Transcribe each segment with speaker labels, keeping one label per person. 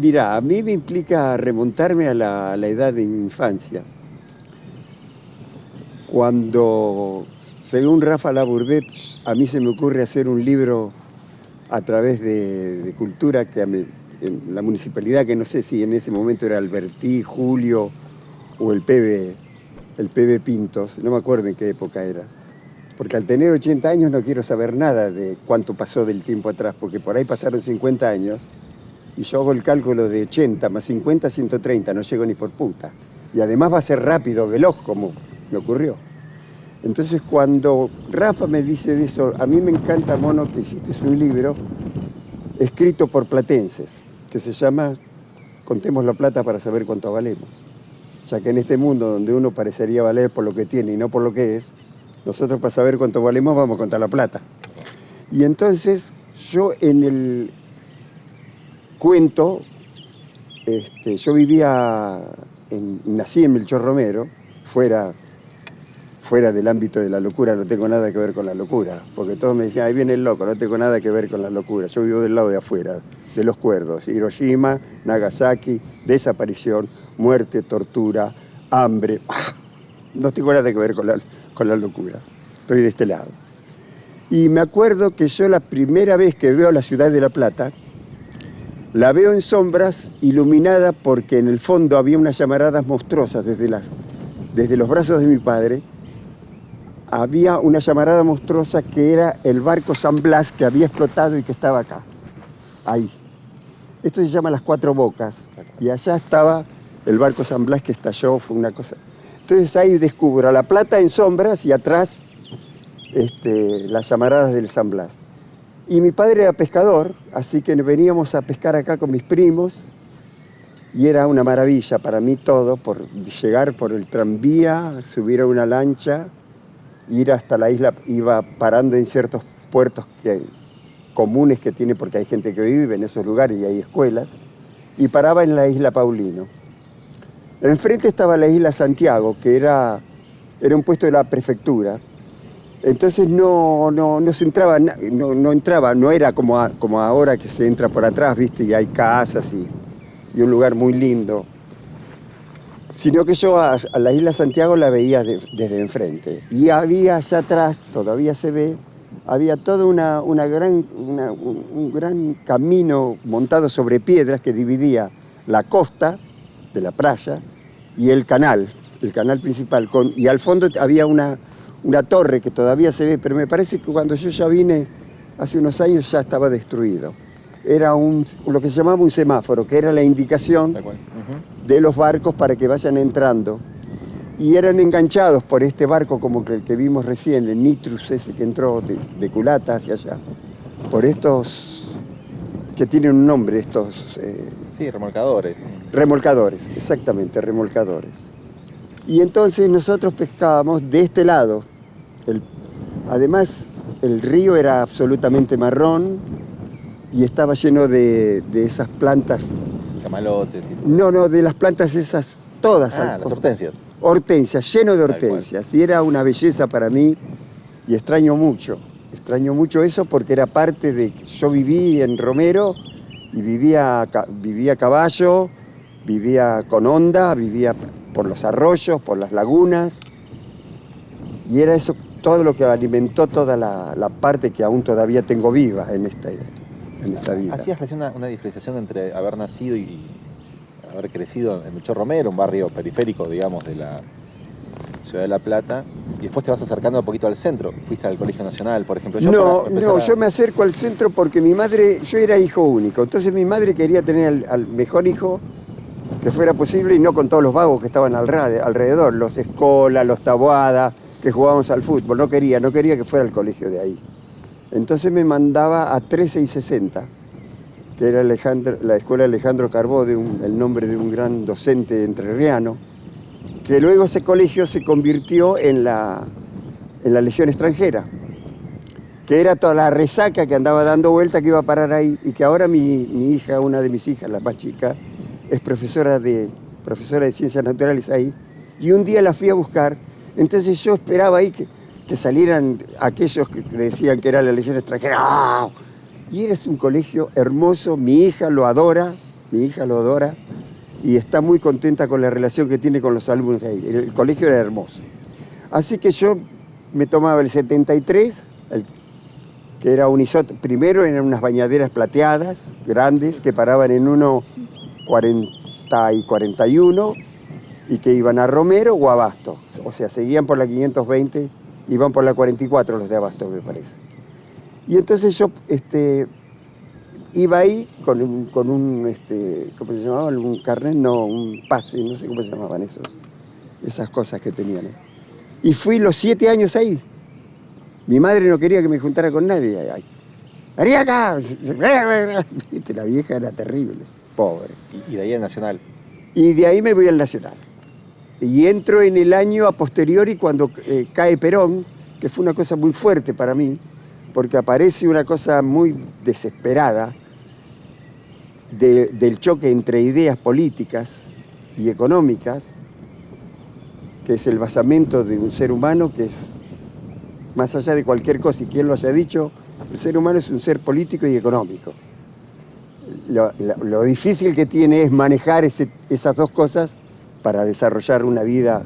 Speaker 1: Mirá, a mí me implica remontarme a la edad de mi infancia. Cuando, según Rafa Labourdet, a mí se me ocurre hacer un libro a través de cultura que en la municipalidad, que no sé si en ese momento era Albertí, Julio o el PB Pintos, no me acuerdo en qué época era. Porque al tener 80 años no quiero saber nada de cuánto pasó del tiempo atrás, porque por ahí pasaron 50 años y yo hago el cálculo de 80 más 50, 130, no llego ni por puta. Y además va a ser rápido, veloz, como me ocurrió. Entonces cuando Rafa me dice de eso, a mí me encanta, Mono, que hiciste un libro escrito por platenses, que se llama Contemos la plata para saber cuánto valemos. Ya que en este mundo donde uno parecería valer por lo que tiene y no por lo que es, nosotros para saber cuánto valemos vamos a contar la plata. Y entonces yo en el cuento, yo nací en Melchor Romero, fuera del ámbito de la locura, no tengo nada que ver con la locura, porque todos me decían, ahí viene el loco, no tengo nada que ver con la locura, yo vivo del lado de afuera, de los cuerdos, Hiroshima, Nagasaki, desaparición, muerte, tortura, hambre, no tengo nada que ver con la locura, estoy de este lado. Y me acuerdo que yo la primera vez que veo la ciudad de La Plata, la veo en sombras, iluminada porque en el fondo había unas llamaradas monstruosas desde los brazos de mi padre. Había una llamarada monstruosa que era el barco San Blas que había explotado y que estaba acá, ahí. Esto se llama Las Cuatro Bocas y allá estaba el barco San Blas que estalló, fue una cosa. Entonces ahí descubro a La Plata en sombras y atrás las llamaradas del San Blas. Y mi padre era pescador, así que veníamos a pescar acá con mis primos y era una maravilla para mí todo, por llegar por el tranvía, subir a una lancha, ir hasta la isla, iba parando en ciertos puertos comunes que tiene, porque hay gente que vive en esos lugares y hay escuelas, y paraba en la isla Paulino. Enfrente estaba la isla Santiago, que era un puesto de la prefectura. Entonces no se entraba, no era como ahora que se entra por atrás, ¿viste? Y hay casas y un lugar muy lindo. Sino que yo a la isla Santiago la veía desde enfrente. Y había allá atrás, todavía se ve, había todo un gran camino montado sobre piedras que dividía la costa de la playa y el canal principal. Y al fondo había una torre que todavía se ve, pero me parece que cuando yo ya vine hace unos años ya estaba destruido. Era lo que se llamaba un semáforo, que era la indicación de los barcos para que vayan entrando. Y eran enganchados por este barco como el que vimos recién, el Nitrus ese que entró de culata hacia allá. Por estos que tienen un nombre, estos...
Speaker 2: Sí, remolcadores.
Speaker 1: Remolcadores, exactamente, remolcadores. Y entonces nosotros pescábamos de este lado. Además, el río era absolutamente marrón y estaba lleno de esas plantas.
Speaker 2: Camalotes y todo.
Speaker 1: No, de las plantas esas todas.
Speaker 2: Las hortensias.
Speaker 1: Hortensias, lleno de hortensias. Y era una belleza para mí y extraño mucho eso porque era parte de... Yo viví en Romero y vivía a caballo, vivía con onda, vivía por los arroyos, por las lagunas, y era eso todo lo que alimentó toda la parte que aún todavía tengo viva en esta vida.
Speaker 2: Hacías recién una diferenciación entre haber nacido y haber crecido en Melchor Romero, un barrio periférico, digamos, de la ciudad de La Plata, y después te vas acercando un poquito al centro. Fuiste al Colegio Nacional, por ejemplo.
Speaker 1: Yo me acerco al centro porque yo era hijo único, entonces mi madre quería tener al mejor hijo que fuera posible y no con todos los vagos que estaban alrededor, los Escola, los Taboada, que jugábamos al fútbol. No quería que fuera al colegio de ahí. Entonces me mandaba a 13 y 60, que era la escuela Alejandro Carbó, el nombre de un gran docente entrerriano, que luego ese colegio se convirtió en la Legión Extranjera, que era toda la resaca que andaba dando vuelta que iba a parar ahí, y que ahora mi hija, una de mis hijas, la más chica, es profesora de Ciencias Naturales ahí, y un día la fui a buscar. Entonces yo esperaba ahí que salieran aquellos que decían que era la Legión Extranjera. ¡Oh! Y eres un colegio hermoso, mi hija lo adora, mi hija lo adora y está muy contenta con la relación que tiene con los alumnos ahí. El colegio era hermoso. Así que yo me tomaba el 73, que era un isótopo. Primero eran unas bañaderas plateadas, grandes, que paraban en 1,40 y 41 y que iban a Romero o a Abasto. O sea, seguían por la 520, iban por la 44 los de Abasto, me parece. Y entonces yo iba ahí con un ¿cómo se llamaba? Un carnet, no, un pase, no sé cómo se llamaban esas cosas que tenían. Y fui los 7 años ahí. Mi madre no quería que me juntara con nadie. ¡Haría acá! ¿Viste? La vieja era terrible, pobre.
Speaker 2: Y de ahí al Nacional.
Speaker 1: Y de ahí me voy al Nacional. Y entro en el año a posteriori cuando cae Perón, que fue una cosa muy fuerte para mí, porque aparece una cosa muy desesperada del choque entre ideas políticas y económicas, que es el basamento de un ser humano que es, más allá de cualquier cosa, y quien lo haya dicho, el ser humano es un ser político y económico. Lo difícil que tiene es manejar esas dos cosas para desarrollar una vida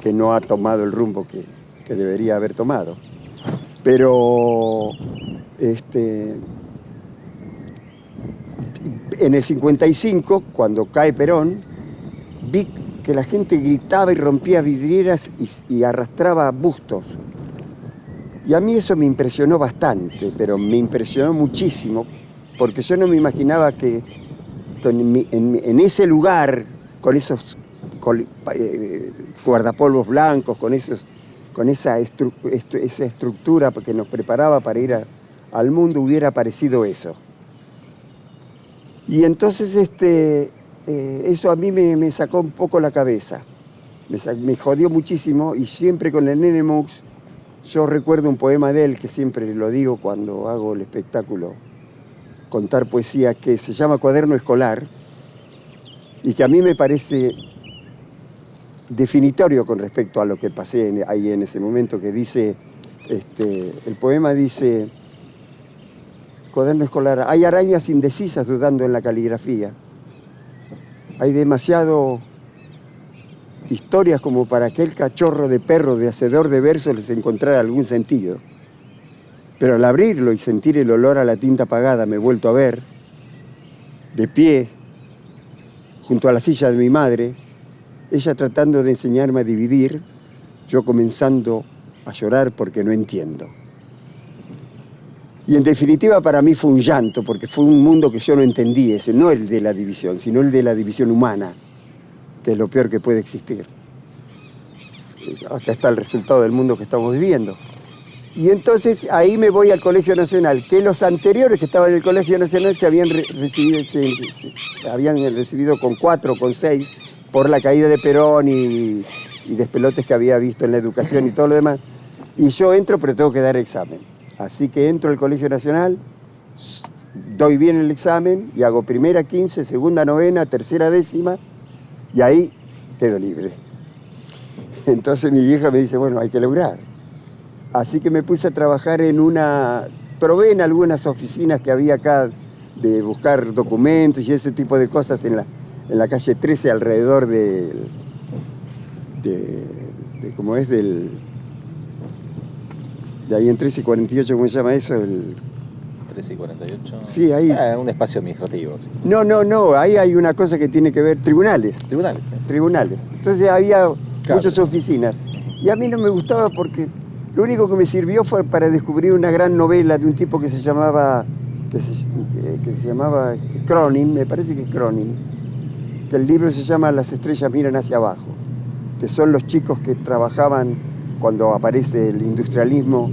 Speaker 1: que no ha tomado el rumbo que debería haber tomado. Pero en el 55, cuando cae Perón, vi que la gente gritaba y rompía vidrieras y arrastraba bustos. Y a mí eso me impresionó bastante, pero me impresionó muchísimo, porque yo no me imaginaba que en ese lugar, con esos guardapolvos blancos, con esa estructura que nos preparaba para ir al mundo, hubiera aparecido eso. Y entonces eso a mí me sacó un poco la cabeza, me jodió muchísimo, y siempre con el Nene Mux, yo recuerdo un poema de él, que siempre lo digo cuando hago el espectáculo, contar poesía, que se llama Cuaderno Escolar, y que a mí me parece definitorio con respecto a lo que pasé ahí en ese momento, que dice, el poema dice, Cuaderno Escolar, hay arañas indecisas dudando en la caligrafía, hay demasiado historias como para aquel cachorro de perro de hacedor de versos les encontrara algún sentido. Pero al abrirlo y sentir el olor a la tinta apagada me he vuelto a ver, de pie, junto a la silla de mi madre, ella tratando de enseñarme a dividir, yo comenzando a llorar porque no entiendo. Y en definitiva para mí fue un llanto, porque fue un mundo que yo no entendí, ese, no el de la división, sino el de la división humana, que es lo peor que puede existir. Acá está el resultado del mundo que estamos viviendo. Y entonces ahí me voy al Colegio Nacional, que los anteriores que estaban en el Colegio Nacional se habían recibido con 4 o con 6 por la caída de Perón y despelotes que había visto en la educación y todo lo demás. Y yo entro, pero tengo que dar examen. Así que entro al Colegio Nacional, doy bien el examen y hago primera 15, segunda novena, tercera décima, y ahí quedo libre. Entonces mi vieja me dice, bueno, hay que lograr. Así que me puse a trabajar probé en algunas oficinas que había acá de buscar documentos y ese tipo de cosas en la calle 13, alrededor ¿cómo es? De ahí en 13 y 48, ¿cómo se llama eso?
Speaker 2: 13 y 48.
Speaker 1: Sí, ahí.
Speaker 2: Un espacio administrativo. Sí.
Speaker 1: No, ahí hay una cosa que tiene que ver, tribunales.
Speaker 2: Tribunales, sí.
Speaker 1: Tribunales. Entonces había muchas oficinas. Y a mí no me gustaba porque lo único que me sirvió fue para descubrir una gran novela de un tipo que se llamaba Cronin, me parece que es Cronin, que el libro se llama Las estrellas miran hacia abajo, que son los chicos que trabajaban cuando aparece el industrialismo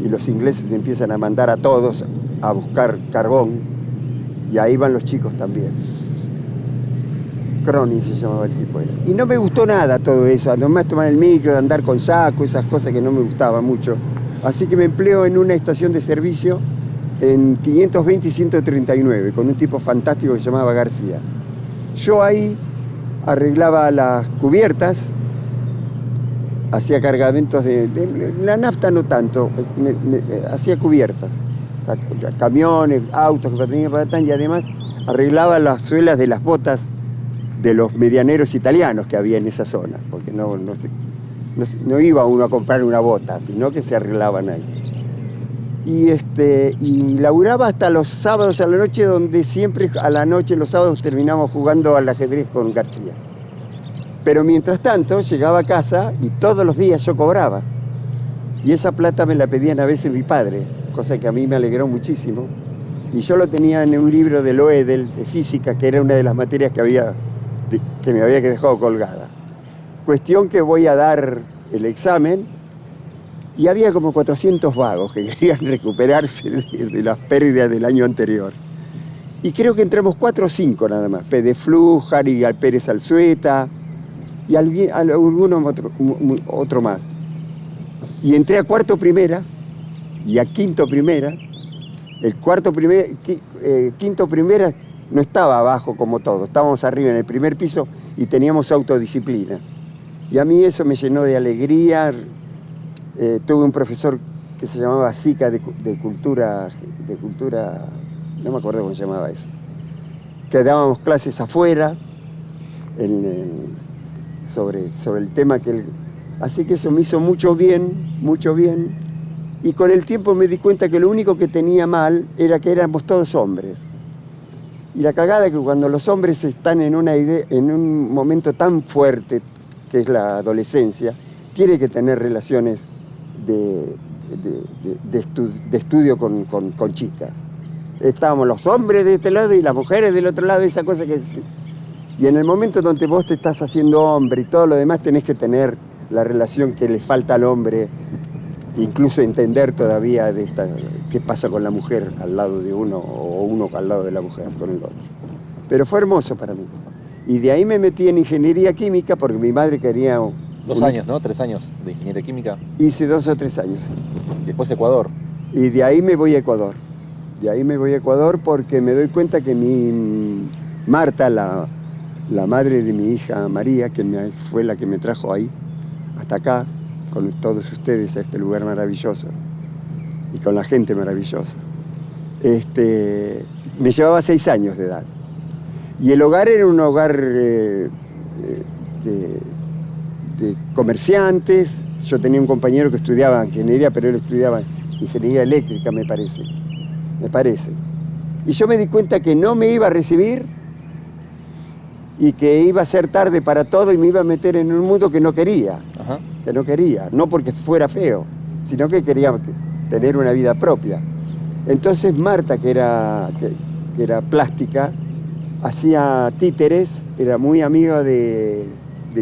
Speaker 1: y los ingleses empiezan a mandar a todos a buscar carbón, y ahí van los chicos también. Cronin se llamaba el tipo ese. Y no me gustó nada todo eso, nomás tomar el micro, de andar con saco, esas cosas que no me gustaban mucho. Así que me empleo en una estación de servicio en 520 y 139, con un tipo fantástico que se llamaba García. Yo ahí arreglaba las cubiertas, hacía cargamentos de la nafta no tanto, hacía cubiertas, o sea, camiones, autos, y además arreglaba las suelas de las botas de los medianeros italianos que había en esa zona, porque no iba uno a comprar una bota, sino que se arreglaban ahí. Y laburaba hasta los sábados a la noche, donde siempre a la noche, los sábados, terminamos jugando al ajedrez con García. Pero mientras tanto, llegaba a casa y todos los días yo cobraba. Y esa plata me la pedían a veces mi padre, cosa que a mí me alegró muchísimo. Y yo lo tenía en un libro de Loedel, de física, que era una de las materias que me había dejado colgada. Cuestión que voy a dar el examen, y había como 400 vagos que querían recuperarse de las pérdidas del año anterior. Y creo que entramos 4 o 5 nada más. Fede Flújar y Pérez Alzueta y algunos otro más. Y entré a cuarto primera y a quinto primera. El quinto primera no estaba abajo como todo. Estábamos arriba en el primer piso y teníamos autodisciplina. Y a mí eso me llenó de alegría. Tuve un profesor que se llamaba Sica de cultura, no me acuerdo cómo se llamaba eso, que dábamos clases afuera sobre el tema que él... Así que eso me hizo mucho bien, y con el tiempo me di cuenta que lo único que tenía mal era que éramos todos hombres. Y la cagada es que cuando los hombres están en un momento tan fuerte, que es la adolescencia, tiene que tener relaciones de estudio con chicas. Estábamos los hombres de este lado y las mujeres del otro lado, esa cosa que es... Y en el momento donde vos te estás haciendo hombre y todo lo demás, tenés que tener la relación que le falta al hombre, incluso entender todavía qué pasa con la mujer al lado de uno, o uno al lado de la mujer con el otro. Pero fue hermoso para mí. Y de ahí me metí en ingeniería química porque mi madre quería...
Speaker 2: 2 años, ¿no? 3 años de ingeniería química.
Speaker 1: Hice 2 o 3 años, sí.
Speaker 2: Después Ecuador.
Speaker 1: Y de ahí me voy a Ecuador. De ahí me voy a Ecuador porque me doy cuenta que Marta, la madre de mi hija María, que fue la que me trajo ahí, hasta acá, con todos ustedes, a este lugar maravilloso, y con la gente maravillosa, me llevaba 6 años de edad. Y el hogar era un hogar de comerciantes. Yo tenía un compañero que estudiaba ingeniería, pero él estudiaba ingeniería eléctrica, me parece. Y yo me di cuenta que no me iba a recibir y que iba a ser tarde para todo y me iba a meter en un mundo que no quería.
Speaker 2: Ajá.
Speaker 1: Que no quería, no porque fuera feo, sino que quería tener una vida propia. Entonces Marta, que era plástica, hacía títeres, era muy amiga de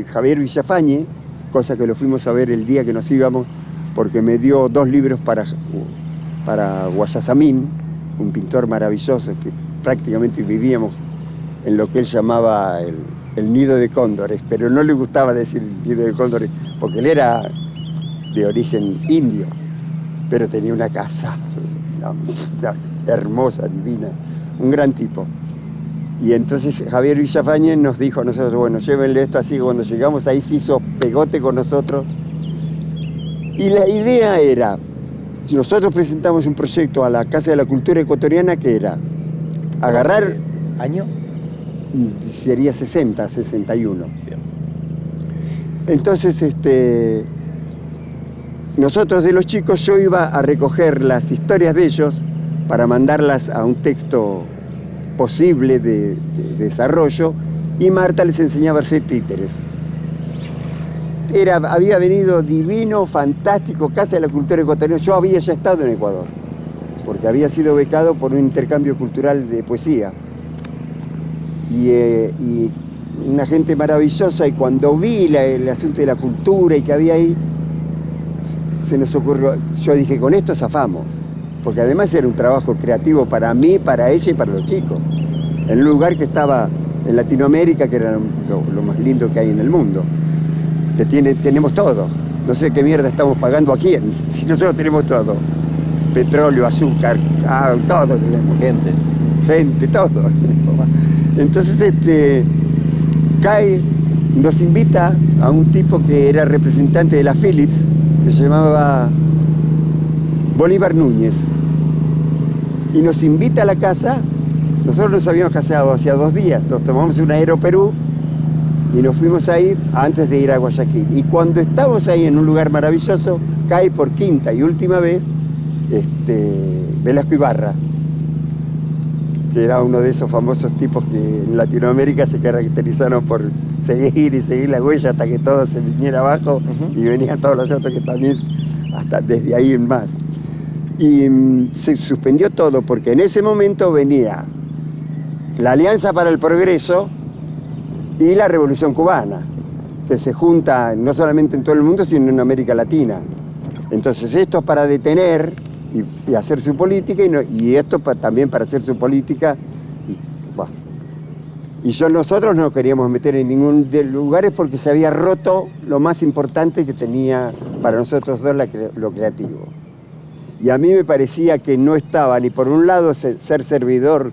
Speaker 1: Javier Villafañe, cosa que lo fuimos a ver el día que nos íbamos, porque me dio 2 libros para Guayasamín, un pintor maravilloso, que prácticamente vivíamos en lo que él llamaba el nido de cóndores, pero no le gustaba decir nido de cóndores, porque él era de origen indio, pero tenía una casa hermosa, divina, un gran tipo. Y entonces Javier Villafañe nos dijo a nosotros, bueno, llévenle esto así. Cuando llegamos ahí se hizo pegote con nosotros. Y la idea era, nosotros presentamos un proyecto a la Casa de la Cultura Ecuatoriana que era agarrar...
Speaker 2: ¿Año?
Speaker 1: Sería 60, 61.
Speaker 2: Bien.
Speaker 1: Entonces, nosotros de los chicos, yo iba a recoger las historias de ellos para mandarlas a un texto posible de desarrollo, y Marta les enseñaba a hacer títeres. Había venido divino, fantástico, Casa de la Cultura Ecuatoriana. Yo había ya estado en Ecuador, porque había sido becado por un intercambio cultural de poesía. Y una gente maravillosa, y cuando vi el asunto de la cultura y que había ahí, se nos ocurrió, yo dije, con esto zafamos, porque además era un trabajo creativo para mí, para ella y para los chicos, en un lugar que estaba en Latinoamérica, que era lo más lindo que hay en el mundo, que tenemos todo. No sé qué mierda estamos pagando a quién, si nosotros tenemos todo. Petróleo, azúcar, todo tenemos. Gente, todo tenemos. Entonces nos invita a un tipo que era representante de la Philips, que se llamaba Bolívar Núñez, y nos invita a la casa, Nosotros nos habíamos casado hacía 2 días, nos tomamos un Aeroperú y nos fuimos ahí antes de ir a Guayaquil. Y cuando estamos ahí en un lugar maravilloso, cae por quinta y última vez Velasco Ibarra, que era uno de esos famosos tipos que en Latinoamérica se caracterizaron por seguir y seguir la huella hasta que todo se viniera abajo y venían todos los otros que también, hasta desde ahí en más. Y se suspendió todo porque en ese momento venía la Alianza para el Progreso y la Revolución Cubana, que se junta no solamente en todo el mundo, sino en América Latina. Entonces esto es para detener y hacer su política, y esto también para hacer su política. Y nosotros no queríamos meter en ningún de lugares porque se había roto lo más importante que tenía para nosotros dos lo creativo. Y a mí me parecía que no estaba ni por un lado ser servidor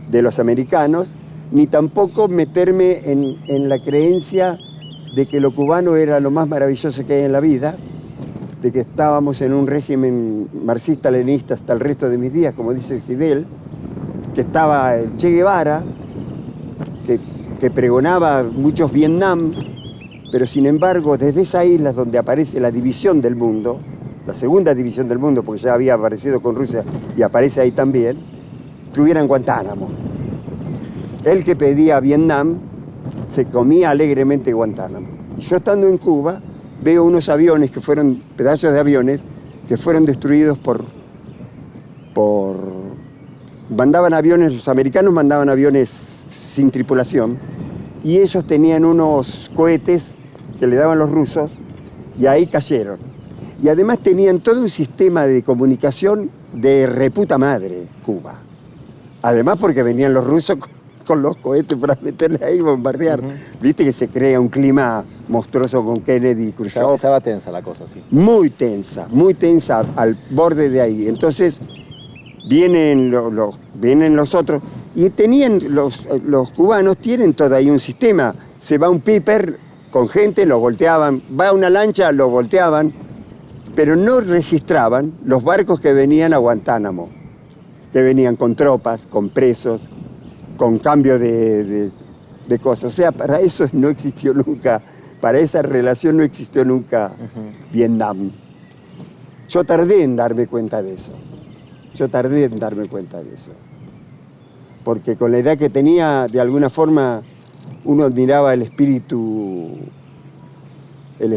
Speaker 1: de los americanos, ni tampoco meterme en la creencia de que lo cubano era lo más maravilloso que hay en la vida, de que estábamos en un régimen marxista-leninista hasta el resto de mis días, como dice Fidel, que estaba el Che Guevara, que pregonaba muchos Vietnam, pero sin embargo desde esa isla donde aparece la división del mundo, la segunda división del mundo, porque ya había aparecido con Rusia y aparece ahí también, tuvieran Guantánamo. El que pedía Vietnam se comía alegremente Guantánamo. Y yo estando en Cuba veo unos aviones que fueron, pedazos de aviones, que fueron destruidos mandaban aviones, los americanos mandaban aviones sin tripulación, y ellos tenían unos cohetes que le daban los rusos, y ahí cayeron. Y además tenían todo un sistema de comunicación de reputa madre, Cuba. Además porque venían los rusos con los cohetes para meterle ahí y bombardear. Viste que se crea un clima monstruoso con Kennedy y Khrushchev.
Speaker 2: Estaba tensa la cosa, sí.
Speaker 1: Muy tensa, al borde de ahí. Entonces vienen los otros, y tenían los cubanos tienen todo ahí un sistema. Se va un Piper con gente, lo volteaban, va una lancha, lo volteaban, pero no registraban los barcos que venían a Guantánamo, que venían con tropas, con presos, con cambio de cosas. O sea, para eso no existió nunca, para esa relación no existió nunca Vietnam. Yo tardé en darme cuenta de eso. Porque con la edad que tenía, de alguna forma, uno admiraba el espíritu
Speaker 2: de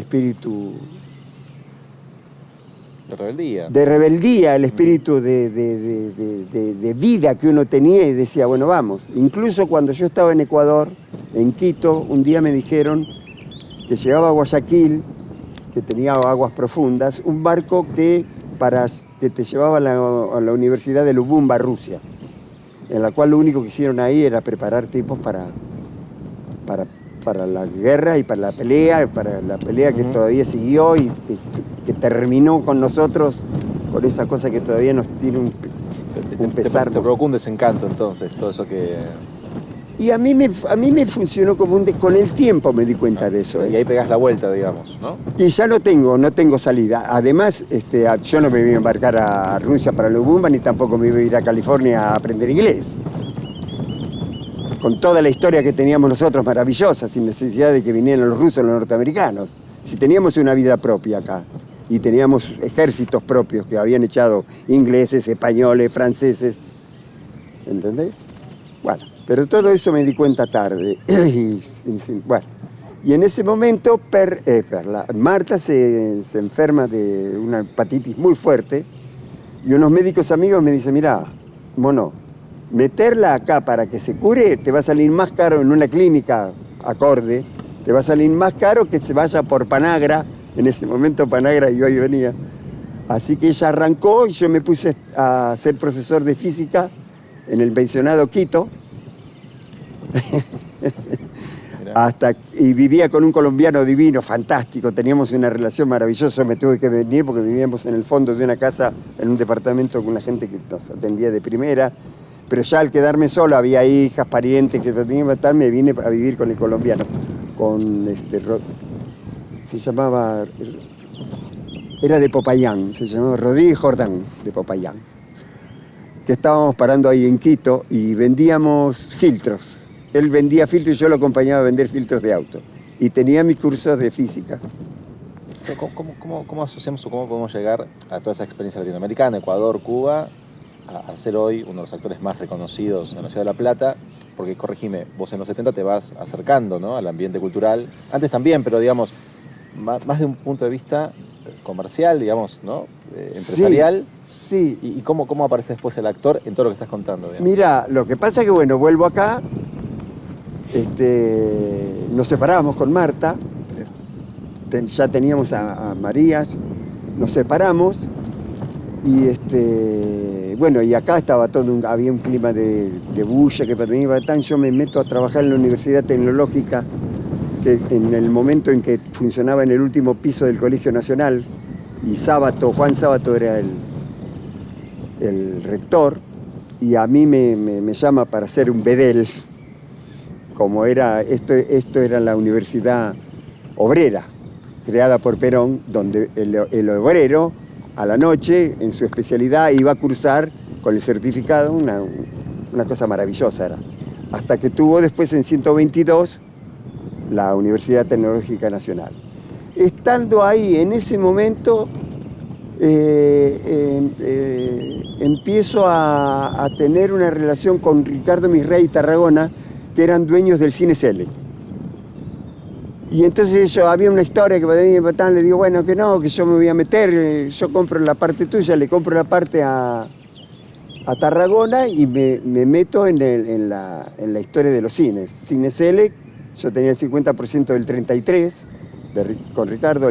Speaker 2: rebeldía,
Speaker 1: el espíritu de vida que uno tenía, y decía, bueno, vamos. Incluso cuando yo estaba en Ecuador, en Quito, un día me dijeron que llegaba a Guayaquil, que tenía aguas profundas, un barco que te llevaba a la Universidad de Lubumba, Rusia, en la cual lo único que hicieron ahí era preparar tipos para la guerra y para la pelea que todavía siguió y que terminó con nosotros, con esa cosa que todavía nos tiene un pesar.
Speaker 2: Te provocó un desencanto entonces, todo eso que...
Speaker 1: Y a mí me funcionó como con el tiempo me di cuenta de eso.
Speaker 2: Y ahí pegás la vuelta, digamos, ¿no?
Speaker 1: Y ya no tengo salida. Además, yo no me iba a embarcar a Rusia para Lubumba, ni tampoco me iba a ir a California a aprender inglés. Con toda la historia que teníamos nosotros, maravillosa, sin necesidad de que vinieran los rusos o los norteamericanos. Si teníamos una vida propia acá, y teníamos ejércitos propios que habían echado ingleses, españoles, franceses, ¿entendés? Bueno, pero todo eso me di cuenta tarde. Y en ese momento Marta se enferma de una hepatitis muy fuerte, y unos médicos amigos me dicen, mira, mono, meterla acá para que se cure te va a salir más caro en una clínica acorde, te va a salir más caro que se vaya por Panagra. En ese momento Panagra iba y venía. Así que ella arrancó y yo me puse a ser profesor de física en el pensionado Quito. Y vivía con un colombiano divino, fantástico, teníamos una relación maravillosa. Me tuve que venir porque vivíamos en el fondo de una casa, en un departamento con una gente que nos atendía de primera. Pero ya al quedarme solo, había hijas, parientes que tenía que matar, me vine a vivir con el colombiano, se llamaba, era de Popayán, se llamaba Rodríguez Jordán, de Popayán. que estábamos parando ahí en Quito y vendíamos filtros. Él vendía filtros y yo lo acompañaba a vender filtros de auto. Y tenía mis cursos de física.
Speaker 2: ¿Cómo asociamos o cómo podemos llegar a toda esa experiencia latinoamericana, Ecuador, Cuba, a ser hoy uno de los actores más reconocidos en la ciudad de La Plata? Porque, corregime, vos en los 70 te vas acercando, ¿no?, al ambiente cultural. Antes también, pero digamos, más de un punto de vista comercial, digamos, ¿no? Empresarial.
Speaker 1: Sí.
Speaker 2: ¿Y cómo aparece después el actor en todo lo que estás contando? Digamos?
Speaker 1: Mira, lo que pasa es que, bueno, vuelvo acá, nos separamos con Marta, ya teníamos a Marías, nos separamos y bueno, y acá estaba había un clima de bulla que tenía tan. Yo me meto a trabajar en la Universidad Tecnológica, que en el momento en que funcionaba en el último piso del Colegio Nacional, y Juan Sábato era el rector, y a mí me llama para hacer un bedel, como era, esto era la Universidad Obrera, creada por Perón, donde el obrero a la noche, en su especialidad, iba a cursar con el certificado, una cosa maravillosa era. Hasta que tuvo después en 122 la Universidad Tecnológica Nacional. Estando ahí, en ese momento, empiezo a tener una relación con Ricardo Misrey y Tarragona, que eran dueños del Cine Sele. Y entonces había una historia que le digo, bueno, que no, que yo me voy a meter, yo compro la parte tuya, le compro la parte a Tarragona y me meto en la historia de los cines. Cine Sele, yo tenía el 50% del 33, con Ricardo,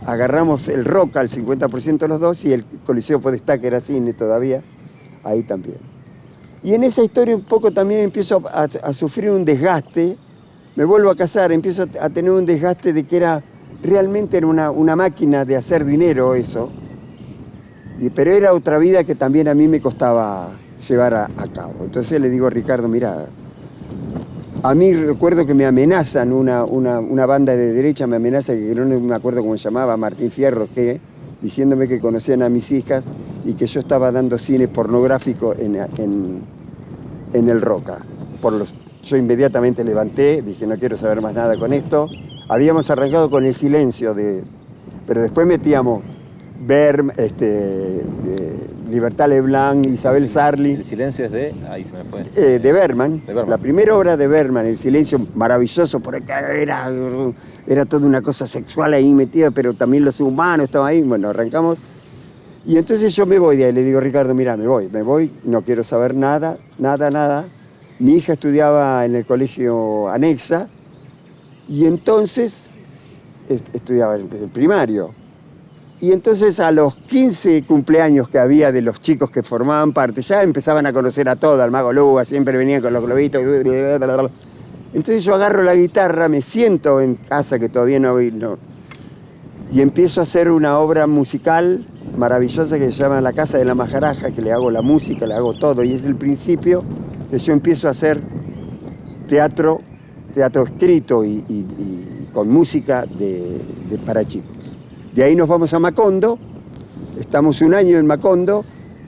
Speaker 1: agarramos el Roca, el 50% los dos, y el Coliseo Podestá, que era cine todavía, ahí también. Y en esa historia un poco también empiezo a sufrir un desgaste. Me vuelvo a casar, empiezo a tener un desgaste de que realmente era una máquina de hacer dinero eso, pero era otra vida que también a mí me costaba llevar a cabo. Entonces le digo a Ricardo, mira, a mí recuerdo que me amenazan, una banda de derecha me amenaza, que no me acuerdo cómo se llamaba, Martín Fierro, diciéndome que conocían a mis hijas y que yo estaba dando cine pornográfico en el Roca. Yo inmediatamente levanté, dije, no quiero saber más nada con esto. Habíamos arrancado con El Silencio, pero después metíamos Libertad Leblanc, Isabel Sarli.
Speaker 2: El Silencio es de... Ahí se me fue.
Speaker 1: De Bergman. La primera obra de Bergman, El Silencio, maravilloso, porque era toda una cosa sexual ahí metida, pero también los humanos estaban ahí. Bueno, arrancamos. Y entonces yo me voy de ahí, le digo, Ricardo, mira, me voy, no quiero saber nada. Mi hija estudiaba en el colegio Anexa y entonces estudiaba en el primario. Y entonces a los 15 cumpleaños que había de los chicos que formaban parte, ya empezaban a conocer a todos, al Mago Luga, siempre venían con los globitos. Entonces yo agarro la guitarra, me siento en casa, que todavía no, y empiezo a hacer una obra musical maravillosa que se llama La Casa de la Majaraja, que le hago la música, le hago todo, y es el principio que yo empiezo a hacer teatro escrito y con música para chicos. De ahí nos vamos a Macondo, estamos un año en Macondo,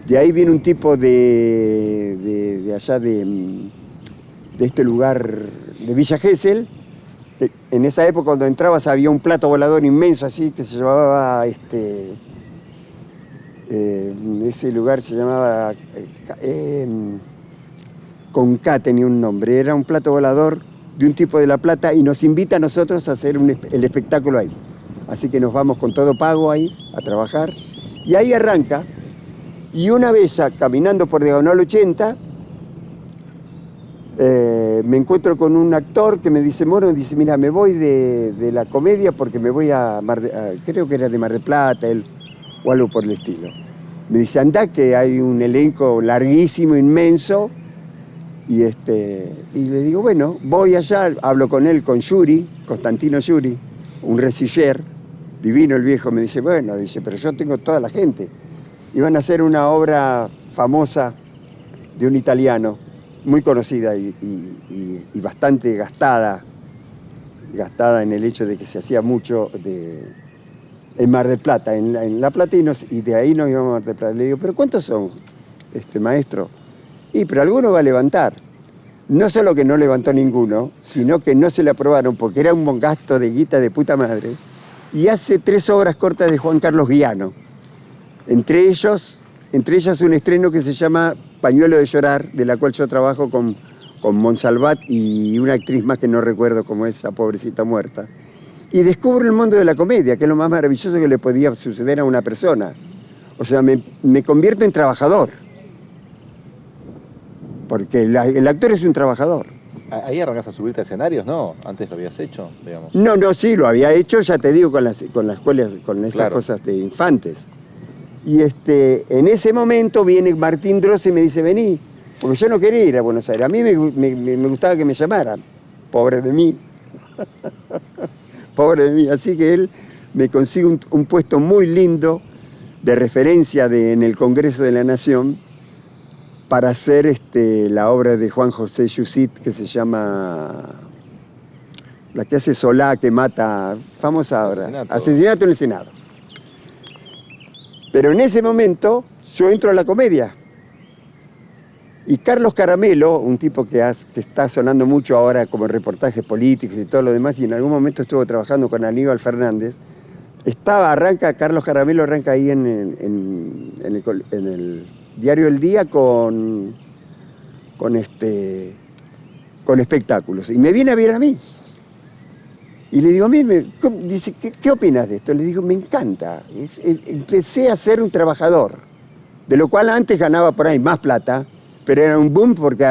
Speaker 1: de ahí viene un tipo de allá de este lugar, de Villa Gesell. En esa época cuando entrabas había un plato volador inmenso así que se llamaba, ese lugar se llamaba Conca, tenía un nombre, era un plato volador de un tipo de La Plata y nos invita a nosotros a hacer el espectáculo ahí. Así que nos vamos con todo pago ahí a trabajar y ahí arranca. Y una vez caminando por Diagonal 80, me encuentro con un actor que me dice, Moro, dice, mira, me voy de la comedia porque me voy creo que era de Mar del Plata, o algo por el estilo. Me dice, anda, que hay un elenco larguísimo, inmenso, y le digo, bueno, voy allá, hablo con él, con Yuri, Constantino Yuri, un resiller, divino el viejo, me dice, bueno, pero yo tengo toda la gente. Iban a hacer una obra famosa de un italiano, muy conocida y bastante gastada en el hecho de que se hacía mucho en Mar del Plata, en La Plata, y de ahí nos íbamos a Mar del Plata. Le digo, ¿pero cuántos son? maestro. Pero alguno va a levantar. No solo que no levantó ninguno, sino que no se le aprobaron porque era un buen gasto de guita de puta madre. Y hace 3 obras cortas de Juan Carlos Guiano. Entre ellas un estreno que se llama Pañuelo de llorar, de la cual yo trabajo con Monsalvat y una actriz más que no recuerdo cómo es, esa pobrecita muerta. Y descubro el mundo de la comedia, que es lo más maravilloso que le podía suceder a una persona. O sea, me convierto en trabajador. Porque el actor es un trabajador.
Speaker 2: ¿Ahí arrancás a subirte a escenarios? No, antes lo habías hecho, digamos.
Speaker 1: No, sí, lo había hecho, ya te digo, con las escuelas, con estas cosas de infantes. Y en ese momento viene Martín Dross y me dice, vení, porque yo no quería ir a Buenos Aires. A mí me gustaba que me llamaran. Pobre de mí. Pobre de mí. Así que él me consigue un puesto muy lindo de referencia en el Congreso de la Nación para hacer la obra de Juan José Yusit, que se llama, la que hace Solá, que mata, famosa obra, Asesinato en el Senado. Pero en ese momento yo entro a la comedia. Y Carlos Caramelo, un tipo que está sonando mucho ahora como en reportajes políticos y todo lo demás, y en algún momento estuvo trabajando con Aníbal Fernández, Carlos Caramelo arranca ahí en el Diario El Día con espectáculos. Y me viene a ver a mí. Y le digo, dice, ¿qué opinas de esto? Le digo, me encanta. Empecé a ser un trabajador, de lo cual antes ganaba por ahí más plata, pero era un boom porque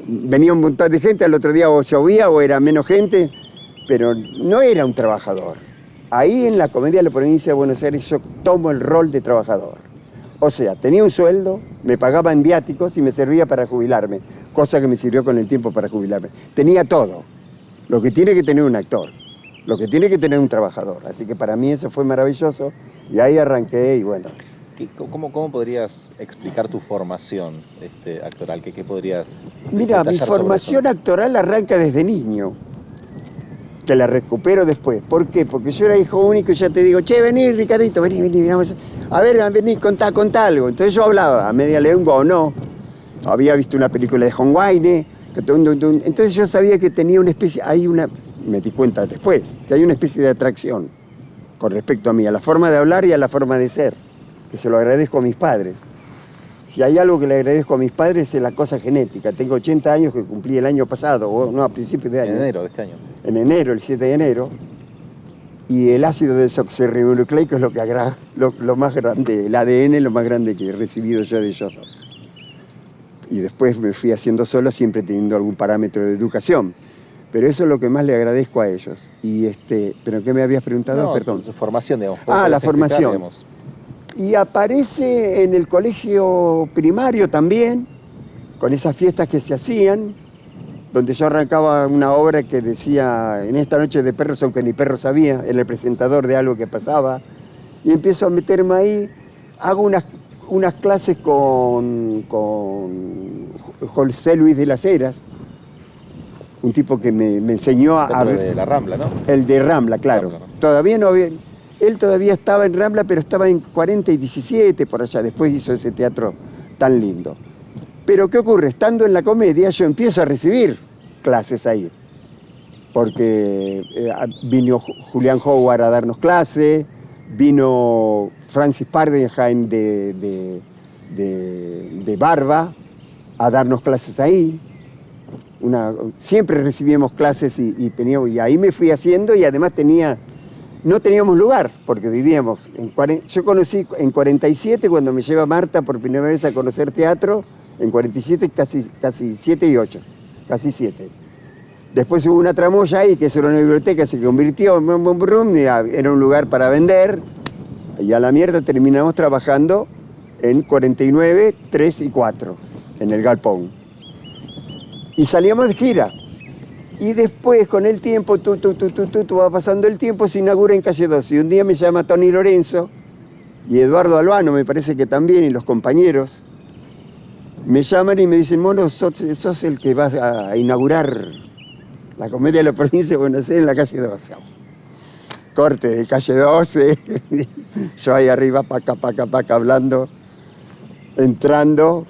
Speaker 1: venía un montón de gente, al otro día o llovía o era menos gente, pero no era un trabajador. Ahí en la Comedia de la Provincia de Buenos Aires yo tomo el rol de trabajador. O sea, tenía un sueldo, me pagaban viáticos y me servía para jubilarme, cosa que me sirvió con el tiempo para jubilarme. Tenía todo, lo que tiene que tener un actor, lo que tiene que tener un trabajador. Así que para mí eso fue maravilloso y ahí arranqué y bueno.
Speaker 2: ¿Cómo podrías explicar tu formación actoral? ¿Qué podrías
Speaker 1: Mira, mi formación actoral arranca desde niño, que la recupero después. ¿Por qué? Porque yo era hijo único y ya te digo, che, vení, Ricardito, vení, vamos a ver, vení, contá algo. Entonces yo hablaba a media lengua o no. Había visto una película de John Wayne. Entonces yo sabía que tenía una especie, me di cuenta después, que hay una especie de atracción con respecto a mí, a la forma de hablar y a la forma de ser, que se lo agradezco a mis padres. Si hay algo que le agradezco a mis padres es la cosa genética. Tengo 80 años que cumplí el año pasado, a principios de año.
Speaker 2: En enero de este año. Sí.
Speaker 1: En enero, el 7 de enero. Y el ácido desoxirribonucleico es lo que agrada, lo más grande, el ADN lo más grande que he recibido yo de ellos dos. Y después me fui haciendo solo, siempre teniendo algún parámetro de educación. Pero eso es lo que más le agradezco a ellos. ¿Pero qué me habías preguntado?
Speaker 2: No,
Speaker 1: Perdón.
Speaker 2: Tu formación, digamos.
Speaker 1: La formación. Y aparece en el colegio primario también, con esas fiestas que se hacían, donde yo arrancaba una obra que decía, en esta noche de perros, aunque ni perro sabía, era el presentador de algo que pasaba, y empiezo a meterme ahí, hago unas clases con José Luis de las Heras, un tipo que me enseñó a ver.
Speaker 2: De la Rambla, ¿no?
Speaker 1: El de Rambla, claro. Todavía no había. Él todavía estaba en Rambla, pero estaba en 40 y 17 por allá. Después hizo ese teatro tan lindo. Pero ¿qué ocurre? Estando en la comedia, yo empiezo a recibir clases ahí. Porque vino Julián Howard a darnos clase, vino Francis Pardenheim de Barba a darnos clases ahí. Siempre recibíamos clases y ahí me fui haciendo y además no teníamos lugar porque vivíamos. Yo conocí en 47 cuando me lleva Marta por primera vez a conocer teatro, en 47 casi 7 y 8, casi 7. Después hubo una tramoya ahí que eso era una biblioteca, se convirtió era un lugar para vender y a la mierda terminamos trabajando en 49, 3 y 4 en el galpón. Y salíamos de gira. Y después, con el tiempo, va pasando el tiempo, se inaugura en Calle 12. Y un día me llama Tony Lorenzo y Eduardo Albano, me parece que también, y los compañeros, me llaman y me dicen, Mono, sos el que vas a inaugurar la Comedia de la Provincia de Buenos Aires en la Calle 12. Corte de Calle 12, yo ahí arriba, paca, hablando. entrando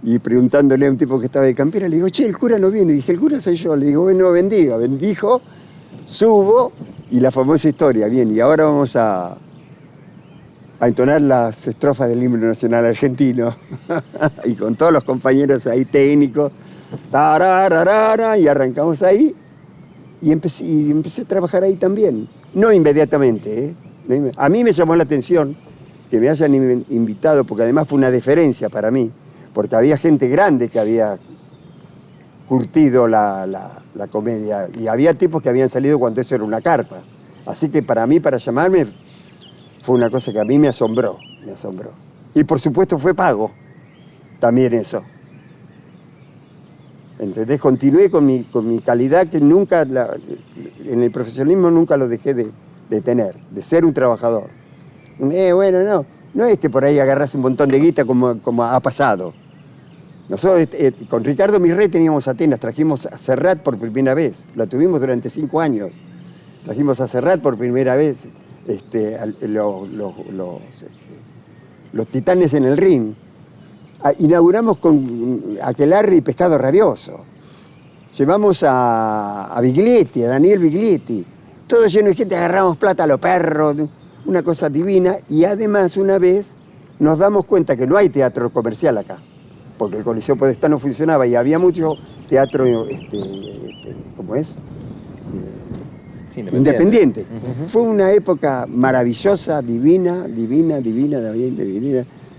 Speaker 1: y preguntándole a un tipo que estaba de campera, le digo, che, el cura no viene. Dice, el cura soy yo. Le digo, bueno, bendiga. Bendijo, subo y la famosa historia. Bien, y ahora vamos a entonar las estrofas del himno nacional argentino. Y con todos los compañeros ahí técnicos. Tarararara, y arrancamos ahí. Y empecé a trabajar ahí también. No inmediatamente, ¿eh? A mí me llamó la atención que me hayan invitado, porque además fue una deferencia para mí, porque había gente grande que había curtido la comedia, y había tipos que habían salido cuando eso era una carpa. Así que para mí, para llamarme, fue una cosa que a mí me asombró, me asombró. Y por supuesto fue pago, también eso. ¿Entendés? Continué con mi calidad que nunca, en el profesionalismo nunca lo dejé de tener, de ser un trabajador. Bueno, no es que por ahí agarrás un montón de guita como ha pasado. Nosotros con Ricardo Mirrey teníamos Atenas, trajimos a Serrat por primera vez, la tuvimos durante 5 años. Trajimos a Serrat por primera vez, los Titanes en el Ring. Inauguramos con Aquelarre y Pescado Rabioso. Llevamos a Biglietti, a Daniel Biglietti. Todo lleno de gente, agarramos plata a los perros, una cosa divina. Y además, una vez, nos damos cuenta que no hay teatro comercial acá, porque el Coliseo Podestá no funcionaba y había mucho teatro, ¿cómo es? Sí, independiente. Uh-huh. Fue una época maravillosa, divina,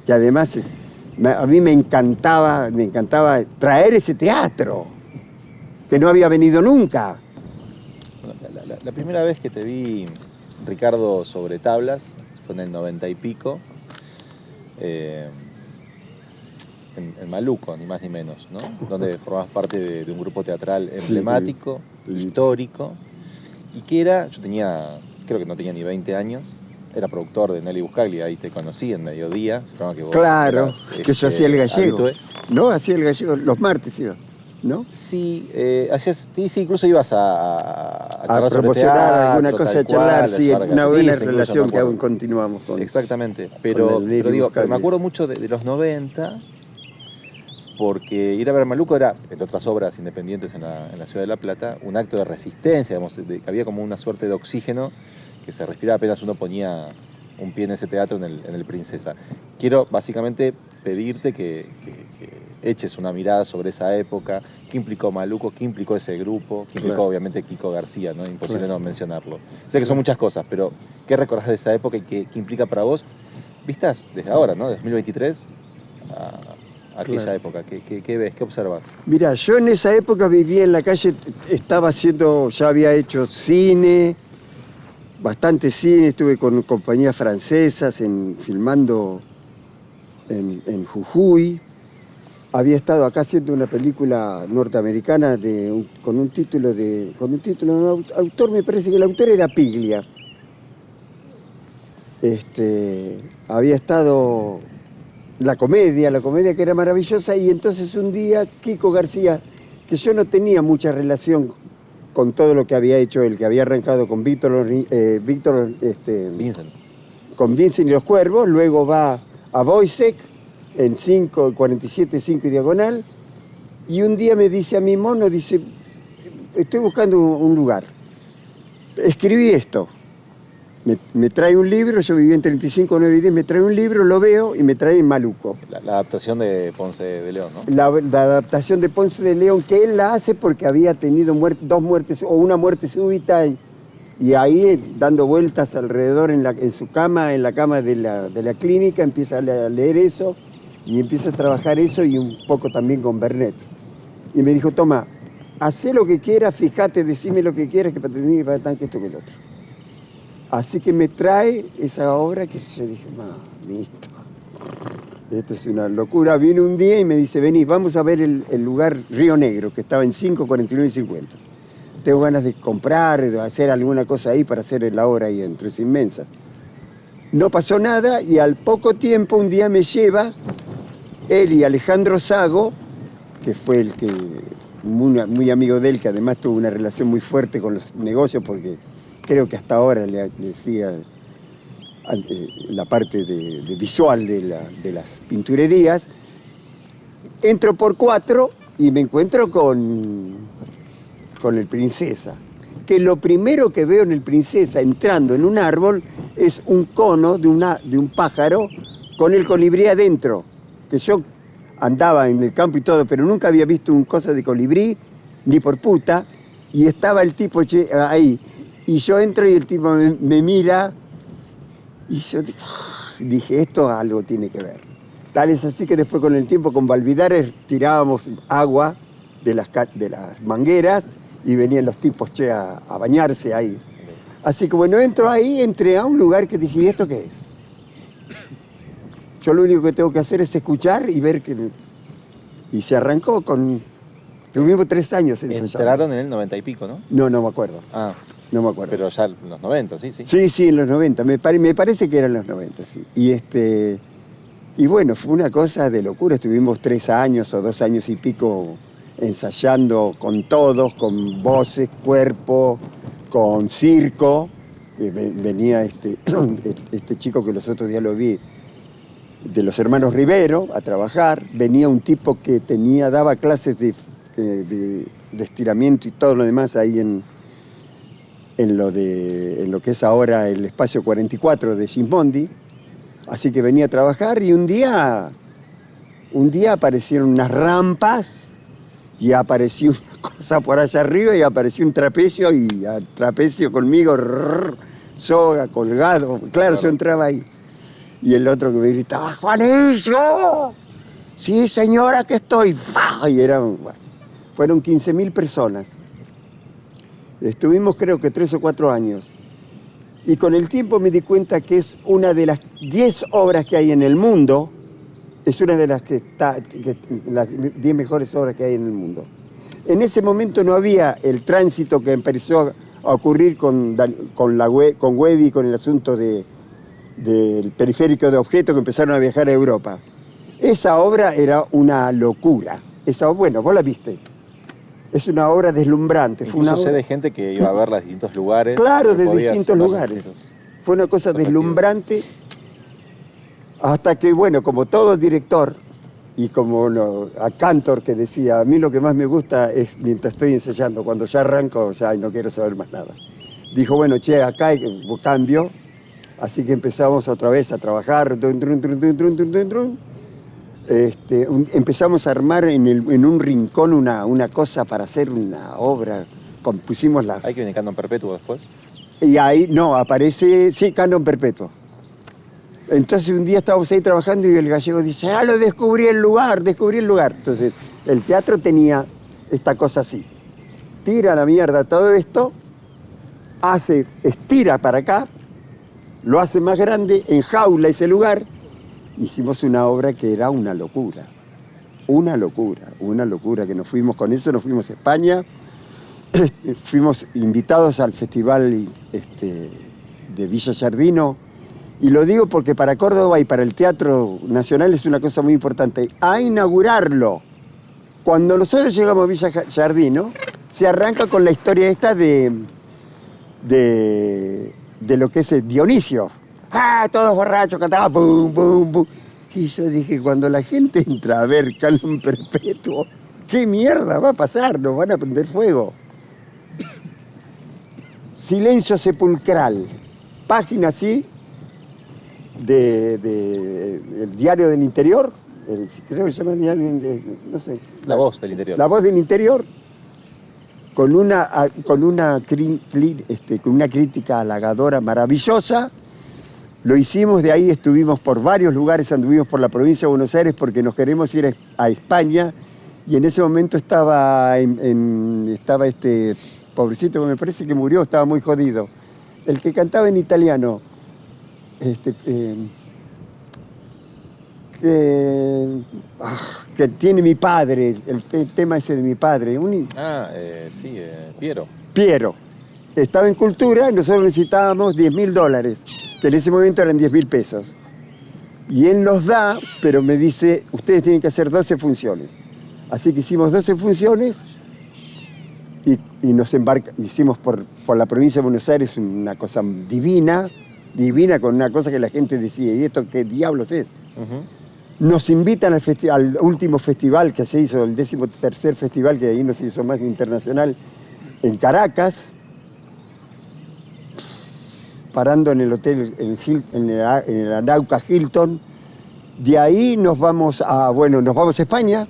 Speaker 1: que además a mí me encantaba traer ese teatro, que no había venido nunca.
Speaker 2: La primera vez que te vi, Ricardo, sobre tablas, fue en el 90 y pico, en Maluco, ni más ni menos, ¿no? Donde formabas parte de un grupo teatral emblemático, histórico, y que era, creo que no tenía ni 20 años, era productor de Nelly Buscaglia, ahí te conocí en Mediodía. Que vos
Speaker 1: claro,
Speaker 2: eras,
Speaker 1: que yo hacía el gallego. No, hacía el gallego, los martes iba, ¿no?
Speaker 2: Sí, incluso ibas a charlar sobre
Speaker 1: promocionar
Speaker 2: teatro,
Speaker 1: alguna cosa, a charlar, sí, una buena relación que aún continuamos con.
Speaker 2: Exactamente, pero me acuerdo mucho de los 90, porque ir a ver Maluco era, entre otras obras independientes en la ciudad de La Plata, un acto de resistencia, digamos, que había como una suerte de oxígeno que se respiraba apenas uno ponía un pie en ese teatro en el Princesa. Quiero básicamente pedirte que eches una mirada sobre esa época, qué implicó Maluco, qué implicó ese grupo, qué implicó obviamente Kiko García, ¿no? Imposible no mencionarlo. Sé que son muchas cosas, pero ¿qué recordás de esa época y qué implica para vos? Vistas desde ahora, ¿no? 2023 a aquella época. ¿Qué ves? ¿Qué observas?
Speaker 1: Mira, yo en esa época vivía en la calle, ya había hecho cine, bastante cine, estuve con compañías francesas filmando en Jujuy. Había estado acá haciendo una película norteamericana con un título, un autor, me parece que el autor era Piglia. Había estado la comedia que era maravillosa, y entonces un día Kiko García, que yo no tenía mucha relación con todo lo que había hecho él, que había arrancado con Vincent. Con Vincent y los Cuervos, luego va a Wojciech en 47, 5 y diagonal, y un día me dice a mi mono, dice, estoy buscando un lugar, escribí esto. Me trae un libro, yo vivía en 35, 9 y 10, me trae un libro, lo veo y me trae Maluco.
Speaker 2: La adaptación de Ponce de León, ¿no?
Speaker 1: La adaptación de Ponce de León, que él la hace porque había tenido 2 muertes, o una muerte súbita, y ahí dando vueltas alrededor en su cama, en la cama de la clínica, empieza a leer eso, y empieza a trabajar eso, y un poco también con Bernet. Y me dijo, toma, hacé lo que quieras, fíjate, decime lo que quieras, que para tener que esto que el otro. Así que me trae esa obra que yo dije, mamita, esto es una locura. Vino un día y me dice, vení, vamos a ver el lugar Río Negro, que estaba en 5, 49 y 50. Tengo ganas de comprar, de hacer alguna cosa ahí para hacer la obra ahí dentro, es inmensa. No pasó nada, y al poco tiempo un día me lleva él y Alejandro Sago, que fue el que, muy amigo de él, que además tuvo una relación muy fuerte con los negocios, porque creo que hasta ahora le decía la parte de visual de las pinturerías. Entro por 4 y me encuentro con el Princesa. Que lo primero que veo en el Princesa entrando en un árbol es un cono de un pájaro con el colibrí adentro. Que yo andaba en el campo y todo, pero nunca había visto un coso de colibrí, ni por puta, y estaba el tipo ahí. Y yo entro y el tipo me mira, y yo dije, esto algo tiene que ver. Tal es así que después con el tiempo con Valvidares tirábamos agua de las mangueras y venían los tipos a bañarse ahí. Así que bueno, entro ahí, entré a un lugar que dije, ¿y esto qué es? Yo lo único que tengo que hacer es escuchar y ver que... Y se arrancó con... Tuvimos 3 años ensayando.
Speaker 2: Entraron en el 90 y pico, ¿no?
Speaker 1: No, no me acuerdo.
Speaker 2: Ah,
Speaker 1: no me acuerdo.
Speaker 2: pero ya en los 90, sí.
Speaker 1: Sí, en los 90. Me parece que eran los 90, sí. Y bueno, fue una cosa de locura. Estuvimos 3 años o 2 años y pico ensayando con todos, con voces, cuerpo, con circo. Venía este chico que los otros días lo vi, de los hermanos Rivero, a trabajar. Venía un tipo que daba clases de estiramiento y todo lo demás ahí en lo que es ahora el espacio 44 de Gismondi. Así que venía a trabajar y un día aparecieron unas rampas y apareció una cosa por allá arriba y apareció un trapecio y al trapecio conmigo, soga, colgado. Claro, yo entraba ahí. Y el otro que me gritaba, ¡Juanillo! Sí, señora, que estoy. Y fueron 15.000 personas. Estuvimos creo que 3 o 4 años. Y con el tiempo me di cuenta que es una de las 10 obras que hay en el mundo, es una de las las 10 mejores obras que hay en el mundo. En ese momento no había el tránsito que empezó a ocurrir con Webby, con el asunto del periférico de objetos que empezaron a viajar a Europa. Esa obra era una locura. Bueno, vos la viste. Es una obra deslumbrante.
Speaker 2: Incluso sé de gente que iba a verla en distintos lugares.
Speaker 1: Claro, de distintos lugares. Fue una cosa deslumbrante hasta que, bueno, como todo director y como a Cantor que decía, a mí lo que más me gusta es mientras estoy ensayando, cuando ya arranco ya no quiero saber más nada. Dijo, bueno, acá hay cambio, así que empezamos otra vez a trabajar. Empezamos a armar en un rincón una cosa para hacer una obra. Pusimos las...
Speaker 2: ¿Hay que venir Canon Perpetuo después?
Speaker 1: Y ahí, no, aparece, sí, Canon Perpetuo. Entonces un día estábamos ahí trabajando y el gallego dice, descubrí el lugar. Entonces el teatro tenía esta cosa así. Tira a la mierda todo esto, estira para acá, lo hace más grande, enjaula ese lugar. Hicimos una obra que era una locura, que nos fuimos con eso, nos fuimos a España, fuimos invitados al festival de Villa Giardino, y lo digo porque para Córdoba y para el Teatro Nacional es una cosa muy importante, a inaugurarlo. Cuando nosotros llegamos a Villa Giardino, se arranca con la historia esta de lo que es el Dionisio. Todos borrachos, cantaban, pum, pum, pum. Y yo dije, cuando la gente entra a ver Canon Perpetuo, ¿qué mierda va a pasar? Nos van a prender fuego. Silencio sepulcral. Página así, el Diario del Interior, creo que se llama Diario, no sé.
Speaker 2: La Voz del Interior.
Speaker 1: La Voz del Interior, con una crítica halagadora maravillosa. Lo hicimos, de ahí estuvimos por varios lugares, anduvimos por la provincia de Buenos Aires porque nos queremos ir a España y en ese momento estaba este pobrecito que me parece que murió, estaba muy jodido. El que cantaba en italiano, que tiene mi padre, el tema ese de mi padre.
Speaker 2: Piero.
Speaker 1: Piero. Estaba en Cultura y nosotros necesitábamos $10.000, que en ese momento eran 10.000 pesos. Y él nos da, pero me dice, ustedes tienen que hacer 12 funciones. Así que hicimos 12 funciones y nos hicimos por la provincia de Buenos Aires una cosa divina. divina, con una cosa que la gente decía, ¿y esto qué diablos es?
Speaker 2: Ujú.
Speaker 1: Nos invitan al último festival que se hizo, el 13º festival, que ahí no se hizo más internacional, en Caracas, parando en el hotel, en el Arauca Hilton. De ahí nos vamos a España,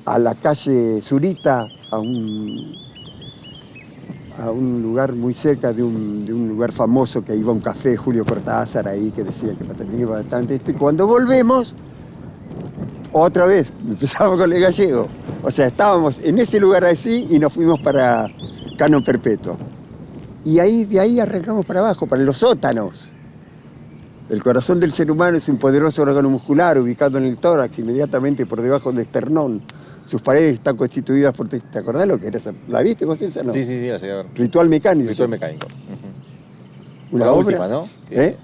Speaker 1: a la calle Zurita, a un lugar muy cerca de un lugar famoso que iba a un café, Julio Cortázar ahí, que decía que tenía bastante esto. Y cuando volvemos, otra vez empezamos con el gallego. O sea, estábamos en ese lugar así y nos fuimos para Canon Perpetuo. Y de ahí arrancamos para abajo, para los sótanos. El corazón del ser humano es un poderoso órgano muscular ubicado en el tórax, inmediatamente por debajo del esternón. Sus paredes están constituidas por... ¿Te acordás lo que era esa? ¿La viste vos esa, no?
Speaker 2: Sí, la llegué a ver.
Speaker 1: Ritual mecánico.
Speaker 2: Ritual mecánico. Ujú.
Speaker 1: Una
Speaker 2: Fue la
Speaker 1: obra,
Speaker 2: última, ¿no?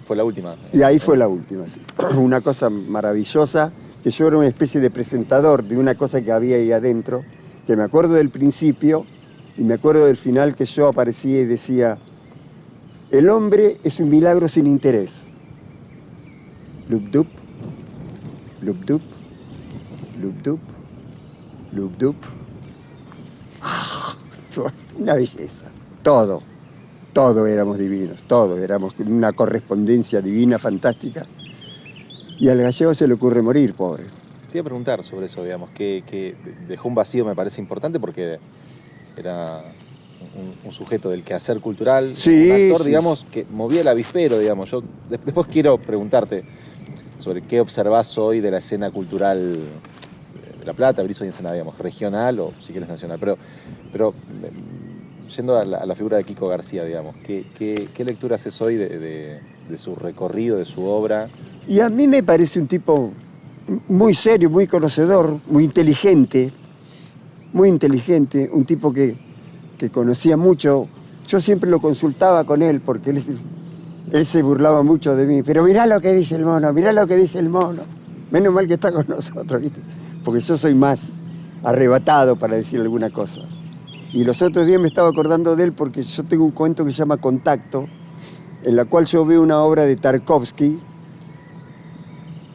Speaker 2: Fue la última.
Speaker 1: Y ahí fue la última, sí. Una cosa maravillosa, que yo era una especie de presentador de una cosa que había ahí adentro, que me acuerdo del principio y me acuerdo del final, que yo aparecía y decía: el hombre es un milagro sin interés. Lup-dup, lup-dup, lup-dup, lup-dup. Una belleza. Todo éramos divinos, todo éramos una correspondencia divina, fantástica. Y al gallego se le ocurre morir, pobre.
Speaker 2: Te iba a preguntar sobre eso, digamos, que dejó un vacío, me parece importante, porque era un sujeto del quehacer cultural,
Speaker 1: Sí,
Speaker 2: un actor,
Speaker 1: sí,
Speaker 2: digamos, que movía el avispero, digamos. Yo después quiero preguntarte sobre qué observás hoy de la escena cultural de La Plata, Berizo y Ensenada, digamos, regional o si quieres nacional. Pero yendo a la figura de Kiko García, digamos, ¿qué lectura haces hoy de su recorrido, de su obra?
Speaker 1: Y a mí me parece un tipo muy serio, muy conocedor, muy inteligente, un tipo que conocía mucho. Yo siempre lo consultaba con él porque él se burlaba mucho de mí. Pero mirá lo que dice el mono, mirá lo que dice el mono. Menos mal que está con nosotros, ¿viste? Porque yo soy más arrebatado para decir alguna cosa. Y los otros días me estaba acordando de él porque yo tengo un cuento que se llama Contacto, en la cual yo veo una obra de Tarkovsky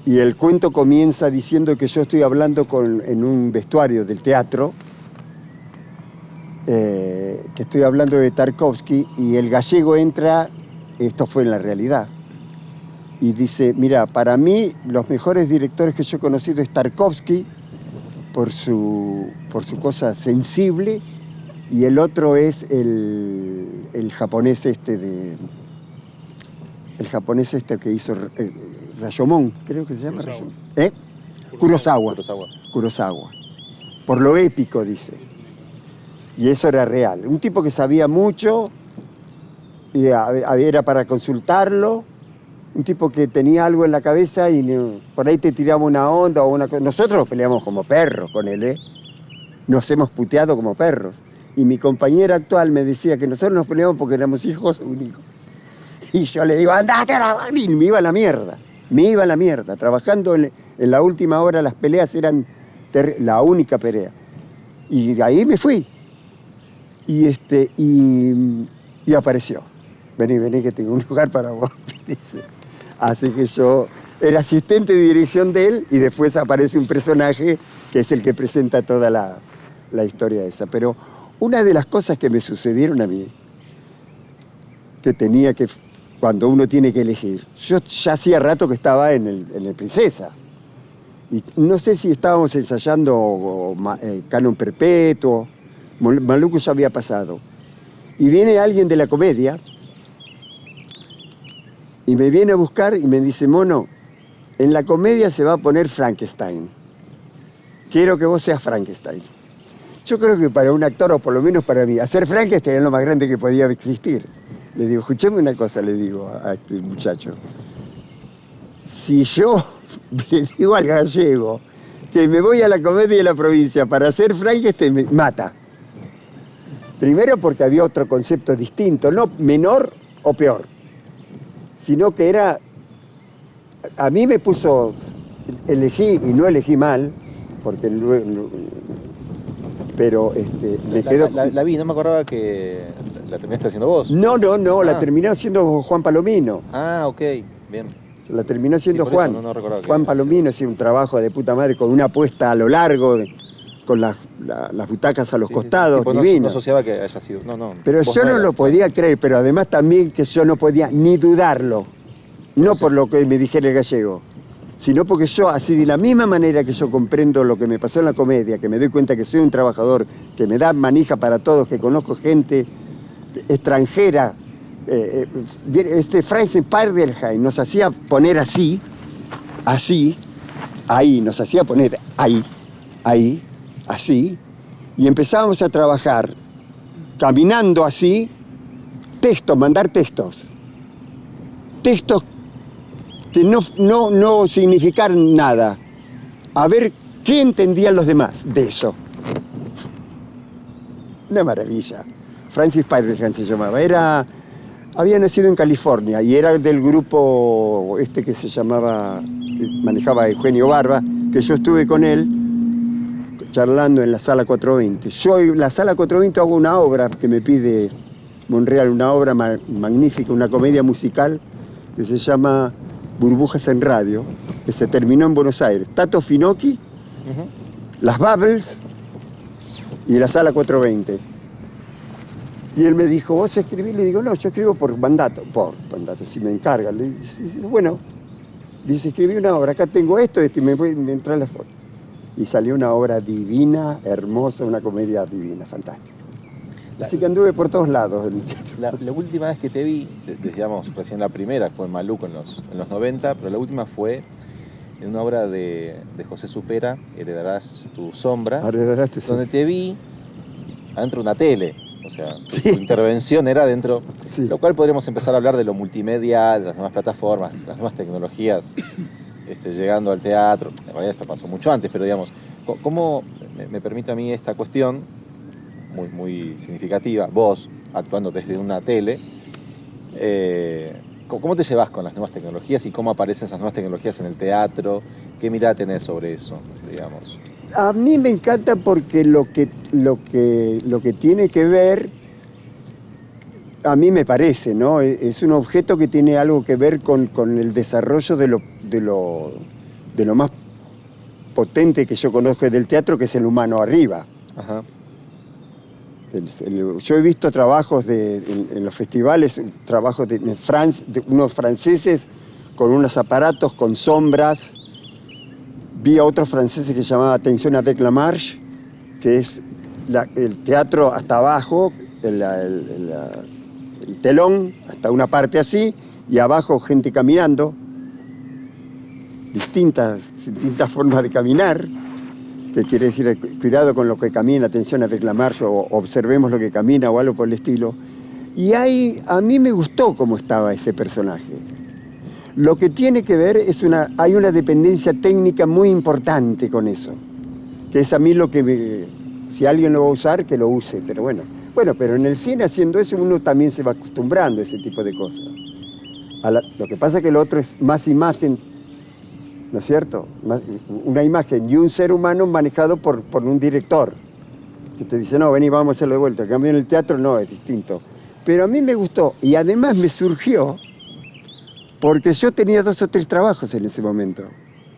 Speaker 1: y el cuento comienza diciendo que yo estoy hablando en un vestuario del teatro, que estoy hablando de Tarkovsky, y el gallego entra, esto fue en la realidad, y dice: mira, para mí los mejores directores que yo he conocido es Tarkovsky por su cosa sensible, y el otro es el japonés que hizo Rashomon, creo que se llama Rashomon. Kurosawa. Por lo épico, dice. Y eso era real. Un tipo que sabía mucho, y era para consultarlo, un tipo que tenía algo en la cabeza y por ahí te tiraba una onda o una cosa. Nosotros nos peleamos como perros con él, ¿eh? Nos hemos puteado como perros. Y mi compañera actual me decía que nosotros nos peleamos porque éramos hijos únicos. Y yo le digo: andate a la... Y me iba a la mierda. Trabajando en la última hora, las peleas eran la única pelea. Y de ahí me fui. Y apareció. Vení que tengo un lugar para vos. Dice. Así que yo era asistente de dirección de él y después aparece un personaje que es el que presenta toda la historia esa. Pero una de las cosas que me sucedieron a mí, cuando uno tiene que elegir, yo ya hacía rato que estaba en el Princesa. Y no sé si estábamos ensayando Canon Perpetuo, Maluco ya había pasado. Y viene alguien de la comedia y me viene a buscar y me dice: mono, en la comedia se va a poner Frankenstein. Quiero que vos seas Frankenstein. Yo creo que para un actor, o por lo menos para mí, hacer Frankenstein es lo más grande que podía existir. Le digo: escuchame una cosa, le digo a este muchacho. Si yo le digo al gallego que me voy a la comedia de la provincia para hacer Frankenstein, me mata. Primero porque había otro concepto distinto, no menor o peor, sino que era... A mí me puso... Elegí, y no elegí mal, porque luego... Pero me quedo...
Speaker 2: La vi, no me acordaba que ¿La terminaste haciendo vos?
Speaker 1: No, la terminó haciendo Juan Palomino.
Speaker 2: Ah, ok, bien.
Speaker 1: La terminó haciendo
Speaker 2: Sí,
Speaker 1: Juan.
Speaker 2: no recordaba
Speaker 1: Juan Palomino hacía un trabajo de puta madre con una puesta a lo largo, con las butacas a los costados,
Speaker 2: pues
Speaker 1: divino.
Speaker 2: No asociaba que haya sido. No.
Speaker 1: Pero yo no lo podía creer, pero además también que yo no podía ni dudarlo. No por lo que me dijera el gallego, sino porque yo, así de la misma manera que yo comprendo lo que me pasó en la comedia, que me doy cuenta que soy un trabajador, que me da manija para todos, que conozco gente extranjera. Franz Pardelheim nos hacía poner así, ahí, nos hacía poner ahí, así, y empezábamos a trabajar caminando así, mandar textos que no significaran nada, a ver qué entendían los demás de eso. Una maravilla. Francis Pardelheim se llamaba. Había nacido en California y era del grupo que se llamaba, que manejaba Eugenio Barba, que yo estuve con él charlando en la Sala 420. Yo en la Sala 420 hago una obra que me pide Monreal, una obra magnífica, una comedia musical que se llama Burbujas en Radio, que se terminó en Buenos Aires. Tato Finocchi, las Bubbles y la Sala 420. Y él me dijo, ¿vos escribís? Le digo, no, yo escribo por mandato, si me encargan. Le dice, bueno, dice, escribí una obra, acá tengo esto y me entra la foto. Y salió una obra divina, hermosa, una comedia divina, fantástica. Así que anduve por todos lados en el teatro.
Speaker 2: La última vez que te vi, decíamos recién la primera, fue en Maluco en los 90, pero la última fue en una obra de José Supera, Heredarás tu sombra, donde te vi adentro de una tele. O sea, tu intervención era dentro, lo cual podríamos empezar a hablar de lo multimedia, de las nuevas plataformas, las nuevas tecnologías, llegando al teatro. En realidad esto pasó mucho antes, pero digamos, ¿cómo me permite a mí esta cuestión muy, muy significativa? Vos, actuando desde una tele, ¿cómo te llevas con las nuevas tecnologías y cómo aparecen esas nuevas tecnologías en el teatro? ¿Qué mirada tenés sobre eso, digamos?
Speaker 1: A mí me encanta porque lo que tiene que ver, a mí me parece, ¿no? Es un objeto que tiene algo que ver con el desarrollo de lo más potente que yo conozco del teatro, que es el humano arriba.
Speaker 2: Ajá.
Speaker 1: Yo he visto trabajos en los festivales, trabajos de unos franceses con unos aparatos, con sombras. Vi a otros franceses que se llamaba Atención avec la marche, que es el teatro hasta abajo, el telón, hasta una parte así, y abajo gente caminando, distintas formas de caminar, que quiere decir cuidado con lo que camina, atención avec la marche, o observemos lo que camina o algo por el estilo. Y a mí me gustó cómo estaba ese personaje. Lo que tiene que ver hay una dependencia técnica muy importante con eso, que es a mí lo que si alguien lo va a usar, que lo use, pero bueno, pero en el cine haciendo eso uno también se va acostumbrando a ese tipo de cosas. Lo que pasa es que lo otro es más imagen, ¿no es cierto? Una imagen y un ser humano manejado por un director, que te dice, no, vení, vamos a hacerlo de vuelta. En cambio en el teatro no, es distinto. Pero a mí me gustó, y además me surgió, porque yo tenía 2 o 3 trabajos en ese momento.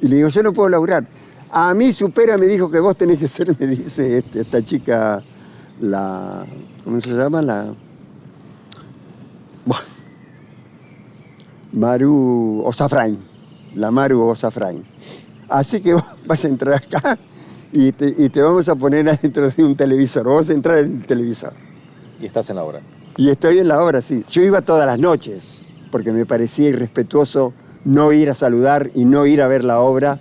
Speaker 1: Y le digo, yo no puedo laburar. A mí Supera me dijo que vos tenés que ser, me dice esta chica, ¿cómo se llama? Maru Osafrain. La Maru Osafrain. Así que vos vas a entrar acá y te vamos a poner adentro de un televisor. Vos vas a entrar en el televisor.
Speaker 2: Y estás en la obra.
Speaker 1: Y estoy en la obra, sí. Yo iba todas las noches, porque me parecía irrespetuoso no ir a saludar y no ir a ver la obra,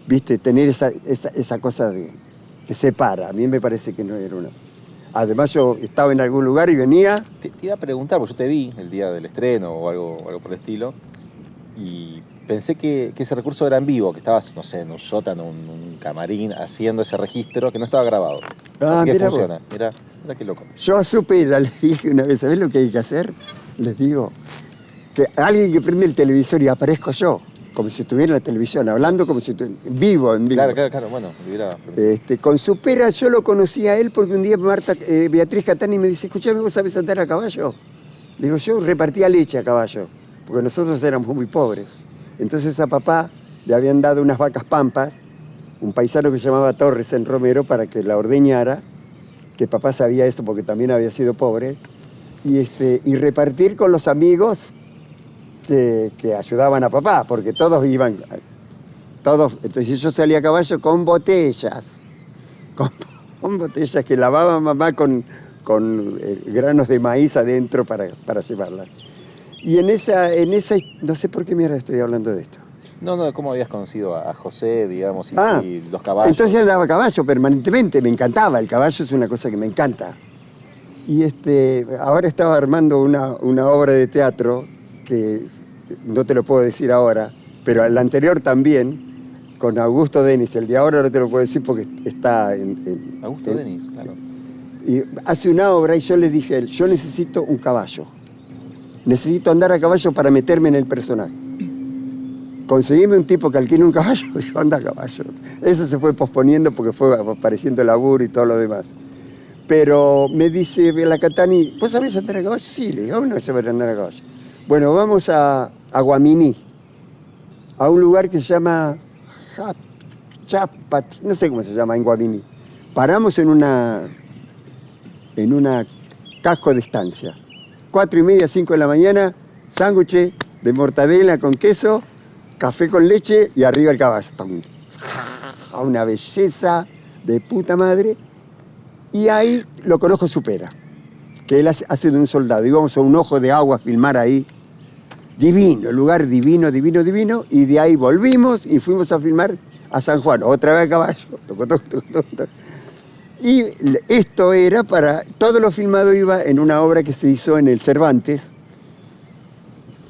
Speaker 1: ¿viste? Tener esa cosa que separa. A mí me parece que no era una... Además yo estaba en algún lugar y venía...
Speaker 2: Te iba a preguntar, porque yo te vi el día del estreno o algo por el estilo, y pensé que ese recurso era en vivo, que estabas, no sé, en un sótano, en un camarín, haciendo ese registro, que no estaba grabado. Así que funciona. Mira qué loco.
Speaker 1: Yo supe, le dije una vez, ¿sabés lo que hay que hacer? Les digo, que alguien que prende el televisor y aparezco yo. como si estuviera en la televisión, hablando como si estuviera en vivo.
Speaker 2: Claro, bueno.
Speaker 1: Con Supera yo lo conocí a él porque un día Beatriz Catani me dice, escuchame, ¿vos sabés andar a caballo? Le digo, yo repartía leche a caballo, porque nosotros éramos muy pobres. Entonces a papá le habían dado unas vacas pampas, un paisano que se llamaba Torres en Romero, para que la ordeñara, que papá sabía eso porque también había sido pobre, y repartir con los amigos que ayudaban a papá, porque todos iban, entonces yo salía a caballo con botellas, con botellas que lavaba mamá con granos de maíz adentro para llevarlas. Y en esa, no sé por qué mierda estoy hablando de esto.
Speaker 2: No, ¿cómo habías conocido a José, digamos, y los caballos?
Speaker 1: Entonces andaba a caballo permanentemente, me encantaba, el caballo es una cosa que me encanta. Y ahora estaba armando una obra de teatro que no te lo puedo decir ahora, pero el anterior también, con Augusto Denis. El de ahora no te lo puedo decir porque está en
Speaker 2: Augusto Denis, claro.
Speaker 1: Y hace una obra y yo le dije a él, yo necesito un caballo. Necesito andar a caballo para meterme en el personaje. Conseguime un tipo que alquile un caballo y yo ando a caballo. Eso se fue posponiendo porque fue apareciendo el laburo y todo lo demás. Pero me dice la Catani, ¿vos sabés andar a caballo? Sí, le digo, no saber andar a caballo. Bueno, vamos a Guaminí, a un lugar que se llama Chapat, no sé cómo se llama en Guaminí. Paramos en una casco de estancia. 4:30, 5 de la mañana, sándwich de mortadela con queso, café con leche y arriba el caballo. Una belleza de puta madre. Y ahí lo conozco Supera, que él hace de un soldado. Íbamos a un ojo de agua a filmar ahí. Divino, el lugar divino, divino, divino. Y de ahí volvimos y fuimos a filmar a San Juan, otra vez a caballo. Y esto era todo lo filmado iba en una obra que se hizo en el Cervantes,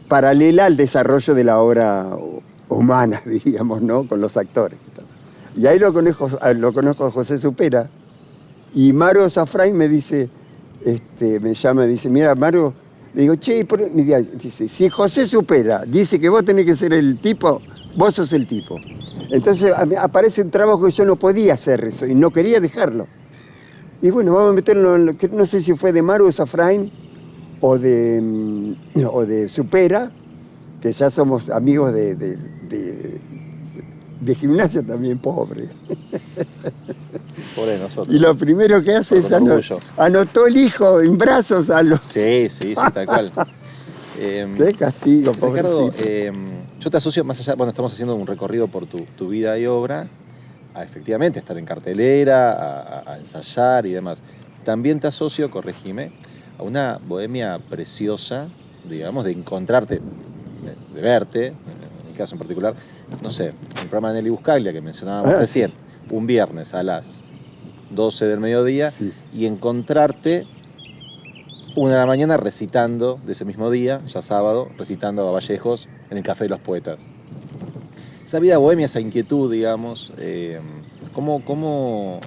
Speaker 1: paralela al desarrollo de la obra humana, diríamos, ¿no? Con los actores. Y ahí lo conozco a José Supera. Y Mario Safrain me dice, me llama, dice, mira, Mario, le digo, che, dice, si José Supera dice que vos tenés que ser el tipo, vos sos el tipo. Entonces aparece un trabajo que yo no podía hacer eso y no quería dejarlo. Y bueno, vamos a meterlo, no sé si fue de Mario Safrain o de Supera, que ya somos amigos de Gimnasia también, pobre.
Speaker 2: Pobre nosotros.
Speaker 1: Y lo primero que hace es anotó el hijo en brazos a los...
Speaker 2: Sí, tal cual.
Speaker 1: Qué castigo, pobrecito.
Speaker 2: Ricardo, yo te asocio más allá, bueno, estamos haciendo un recorrido por tu vida y obra, a efectivamente estar en cartelera, a ensayar y demás. También te asocio, corregime, a una bohemia preciosa, digamos, de encontrarte, de verte, en mi caso en particular, no sé, el programa de Nelly Buscaglia que mencionábamos recién, sí. Un viernes a las 12 del mediodía, sí. Y encontrarte 1 de la mañana recitando, de ese mismo día, ya sábado, recitando a Vallejos en el Café de los Poetas. Esa vida bohemia, esa inquietud, digamos, ¿cómo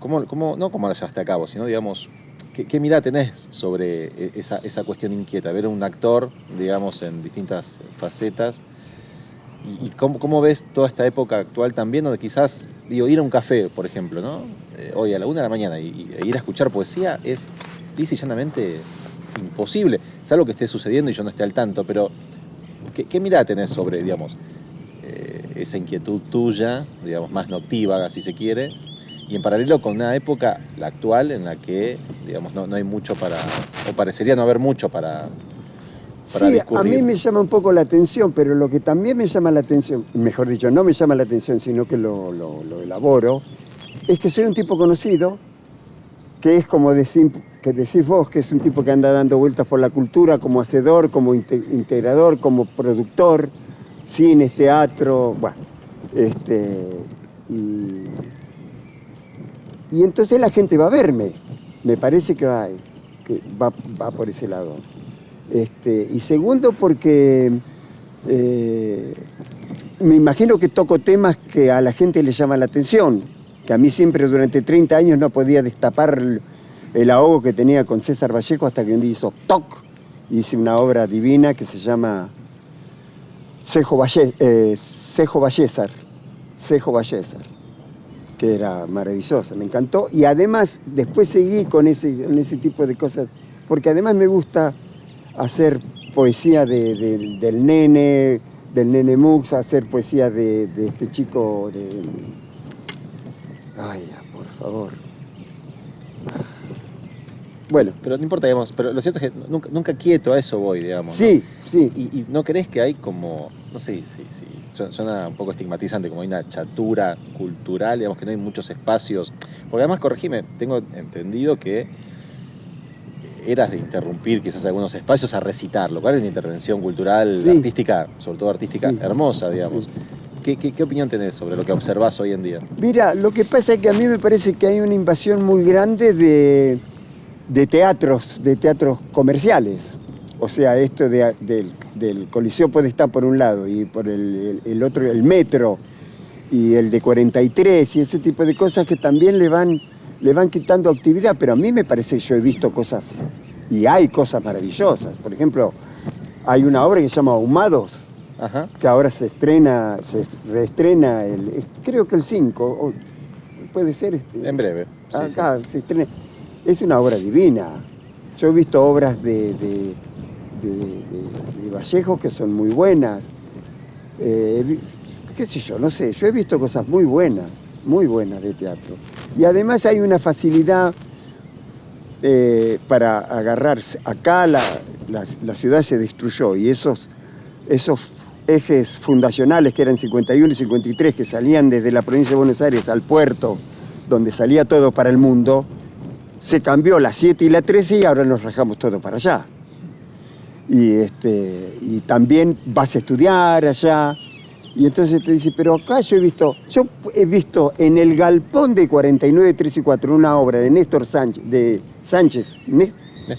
Speaker 2: la llevaste a cabo? Sino, digamos, ¿qué mirada tenés sobre esa cuestión inquieta? Ver a un actor, digamos, en distintas facetas. ¿Y cómo ves toda esta época actual también, donde quizás, ir a un café, por ejemplo, ¿no? Hoy a la 1 de la mañana e ir a escuchar poesía es lisa y llanamente imposible. Es algo que esté sucediendo y yo no esté al tanto, pero ¿qué mirada tenés sobre, digamos, esa inquietud tuya, digamos, más noctívaga, si se quiere, y en paralelo con una época, la actual, en la que, digamos, no hay mucho o parecería no haber mucho para discurrir?
Speaker 1: A mí me llama un poco la atención, pero lo que también me llama la atención, mejor dicho, no me llama la atención, sino que lo elaboro, es que soy un tipo conocido, que es como que decís vos, que es un tipo que anda dando vueltas por la cultura como hacedor, como integrador, como productor, cine, teatro, bueno, y entonces la gente va a verme, me parece que va por ese lado. Y segundo porque me imagino que toco temas que a la gente le llama la atención, que a mí siempre durante 30 años no podía destapar el ahogo que tenía con César Vallejo hasta que un día hizo toc y hice una obra divina que se llama Cejo Ballésar, que era maravillosa, me encantó. Y además, después seguí con ese tipo de cosas, porque además me gusta hacer poesía del nene Mux, hacer poesía de este chico de... Ay, por favor. Bueno.
Speaker 2: Pero no importa, digamos, pero lo cierto es que nunca quieto, a eso voy, digamos.
Speaker 1: Sí,
Speaker 2: ¿no?
Speaker 1: sí.
Speaker 2: ¿Y no crees que hay como, no sé, sí, suena un poco estigmatizante, como hay una chatura cultural, digamos que no hay muchos espacios? Porque además, corregime, tengo entendido que eras de interrumpir quizás algunos espacios a recitar, lo cual es una intervención cultural, sí, artística, sobre todo artística, sí, hermosa, digamos. Sí. ¿Qué opinión tenés sobre lo que observás hoy en día?
Speaker 1: Mira, lo que pasa es que a mí me parece que hay una invasión muy grande de teatros comerciales. O sea, esto del Coliseo puede estar por un lado y por el otro, el Metro y el de 43 y ese tipo de cosas que también le van quitando actividad, pero a mí me parece que yo he visto cosas y hay cosas maravillosas. Por ejemplo, hay una obra que se llama Ahumados, ajá, que ahora se reestrena, creo que el 5, puede ser.
Speaker 2: En breve.
Speaker 1: Acá sí, se estrena. Es una obra divina. Yo he visto obras de Vallejos que son muy buenas. Qué sé yo, no sé. Yo he visto cosas muy buenas de teatro. Y además hay una facilidad para agarrarse. Acá la ciudad se destruyó y esos ejes fundacionales que eran 51 y 53, que salían desde la provincia de Buenos Aires al puerto, donde salía todo para el mundo, se cambió la 7 y la 13 y ahora nos rajamos todo para allá. Y también vas a estudiar allá. Y entonces te dice, pero acá yo he visto en el galpón de 49, 3 y 4 una obra de Néstor Sánchez.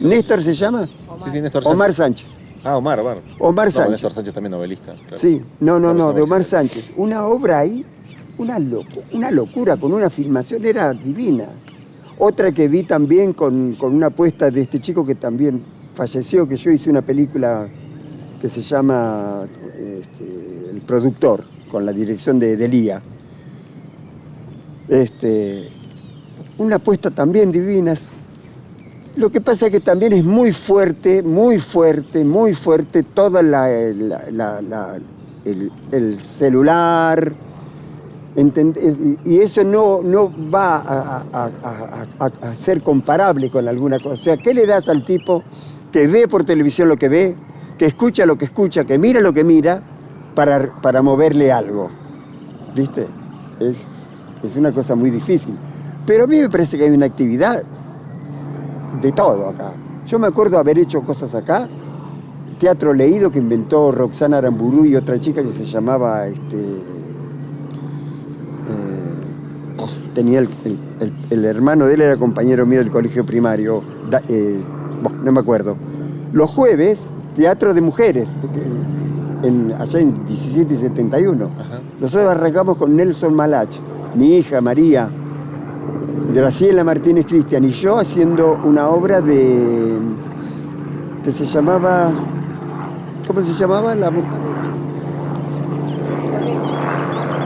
Speaker 1: ¿Néstor se llama?
Speaker 2: Sí, Néstor
Speaker 1: Sánchez. Omar Sánchez.
Speaker 2: Omar
Speaker 1: Sánchez.
Speaker 2: Néstor Sánchez también novelista. Claro.
Speaker 1: Sí, no, de Omar Sánchez. Una obra ahí, una locura, con una filmación, era divina. Otra que vi también con una apuesta de este chico que también falleció, que yo hice una película que se llama El Productor, con la dirección de Delía. Una apuesta también divina. Lo que pasa es que también es muy fuerte todo el celular, y eso no va a ser comparable con alguna cosa. O sea, ¿qué le das al tipo que ve por televisión lo que ve, que escucha lo que escucha, que mira lo que mira, para moverle algo? ¿Viste? Es una cosa muy difícil. Pero a mí me parece que hay una actividad de todo acá. Yo me acuerdo haber hecho cosas acá, teatro leído que inventó Roxana Aramburu y otra chica que se llamaba, tenía el hermano de él, era compañero mío del colegio primario, no me acuerdo. Los jueves, teatro de mujeres, allá en 17 y 71. Ajá. Nosotros arrancamos con Nelson Malach, mi hija María, Graciela Martínez Cristian y yo haciendo una obra que se llamaba... ¿Cómo se llamaba?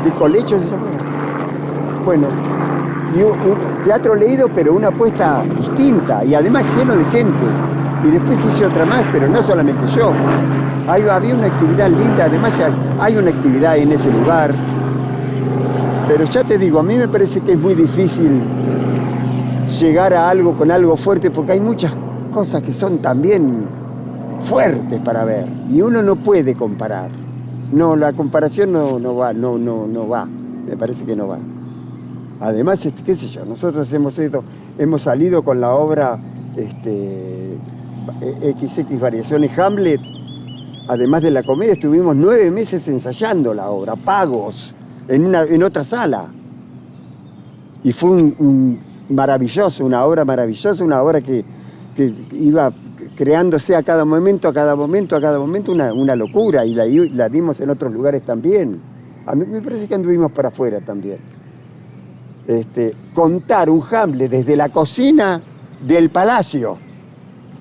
Speaker 1: ¿De Colecho se llamaba? Bueno, y un teatro leído, pero una apuesta distinta y además lleno de gente. Y después hice otra más, pero no solamente yo. Había una actividad linda, además hay una actividad en ese lugar. Pero ya te digo, a mí me parece que es muy difícil llegar a algo con algo fuerte, porque hay muchas cosas que son también fuertes para ver, y uno no puede comparar. No, la comparación no va, me parece que no va. Además, qué sé yo, nosotros hemos salido con la obra XX Variaciones Hamlet, además de la comedia, estuvimos 9 meses ensayando la obra, pagos, en otra sala. Y fue maravilloso, una obra maravillosa, una obra que iba creándose a cada momento, una locura, y la dimos en otros lugares también. A mí me parece que anduvimos para afuera también. Contar un Hamlet desde la cocina del palacio,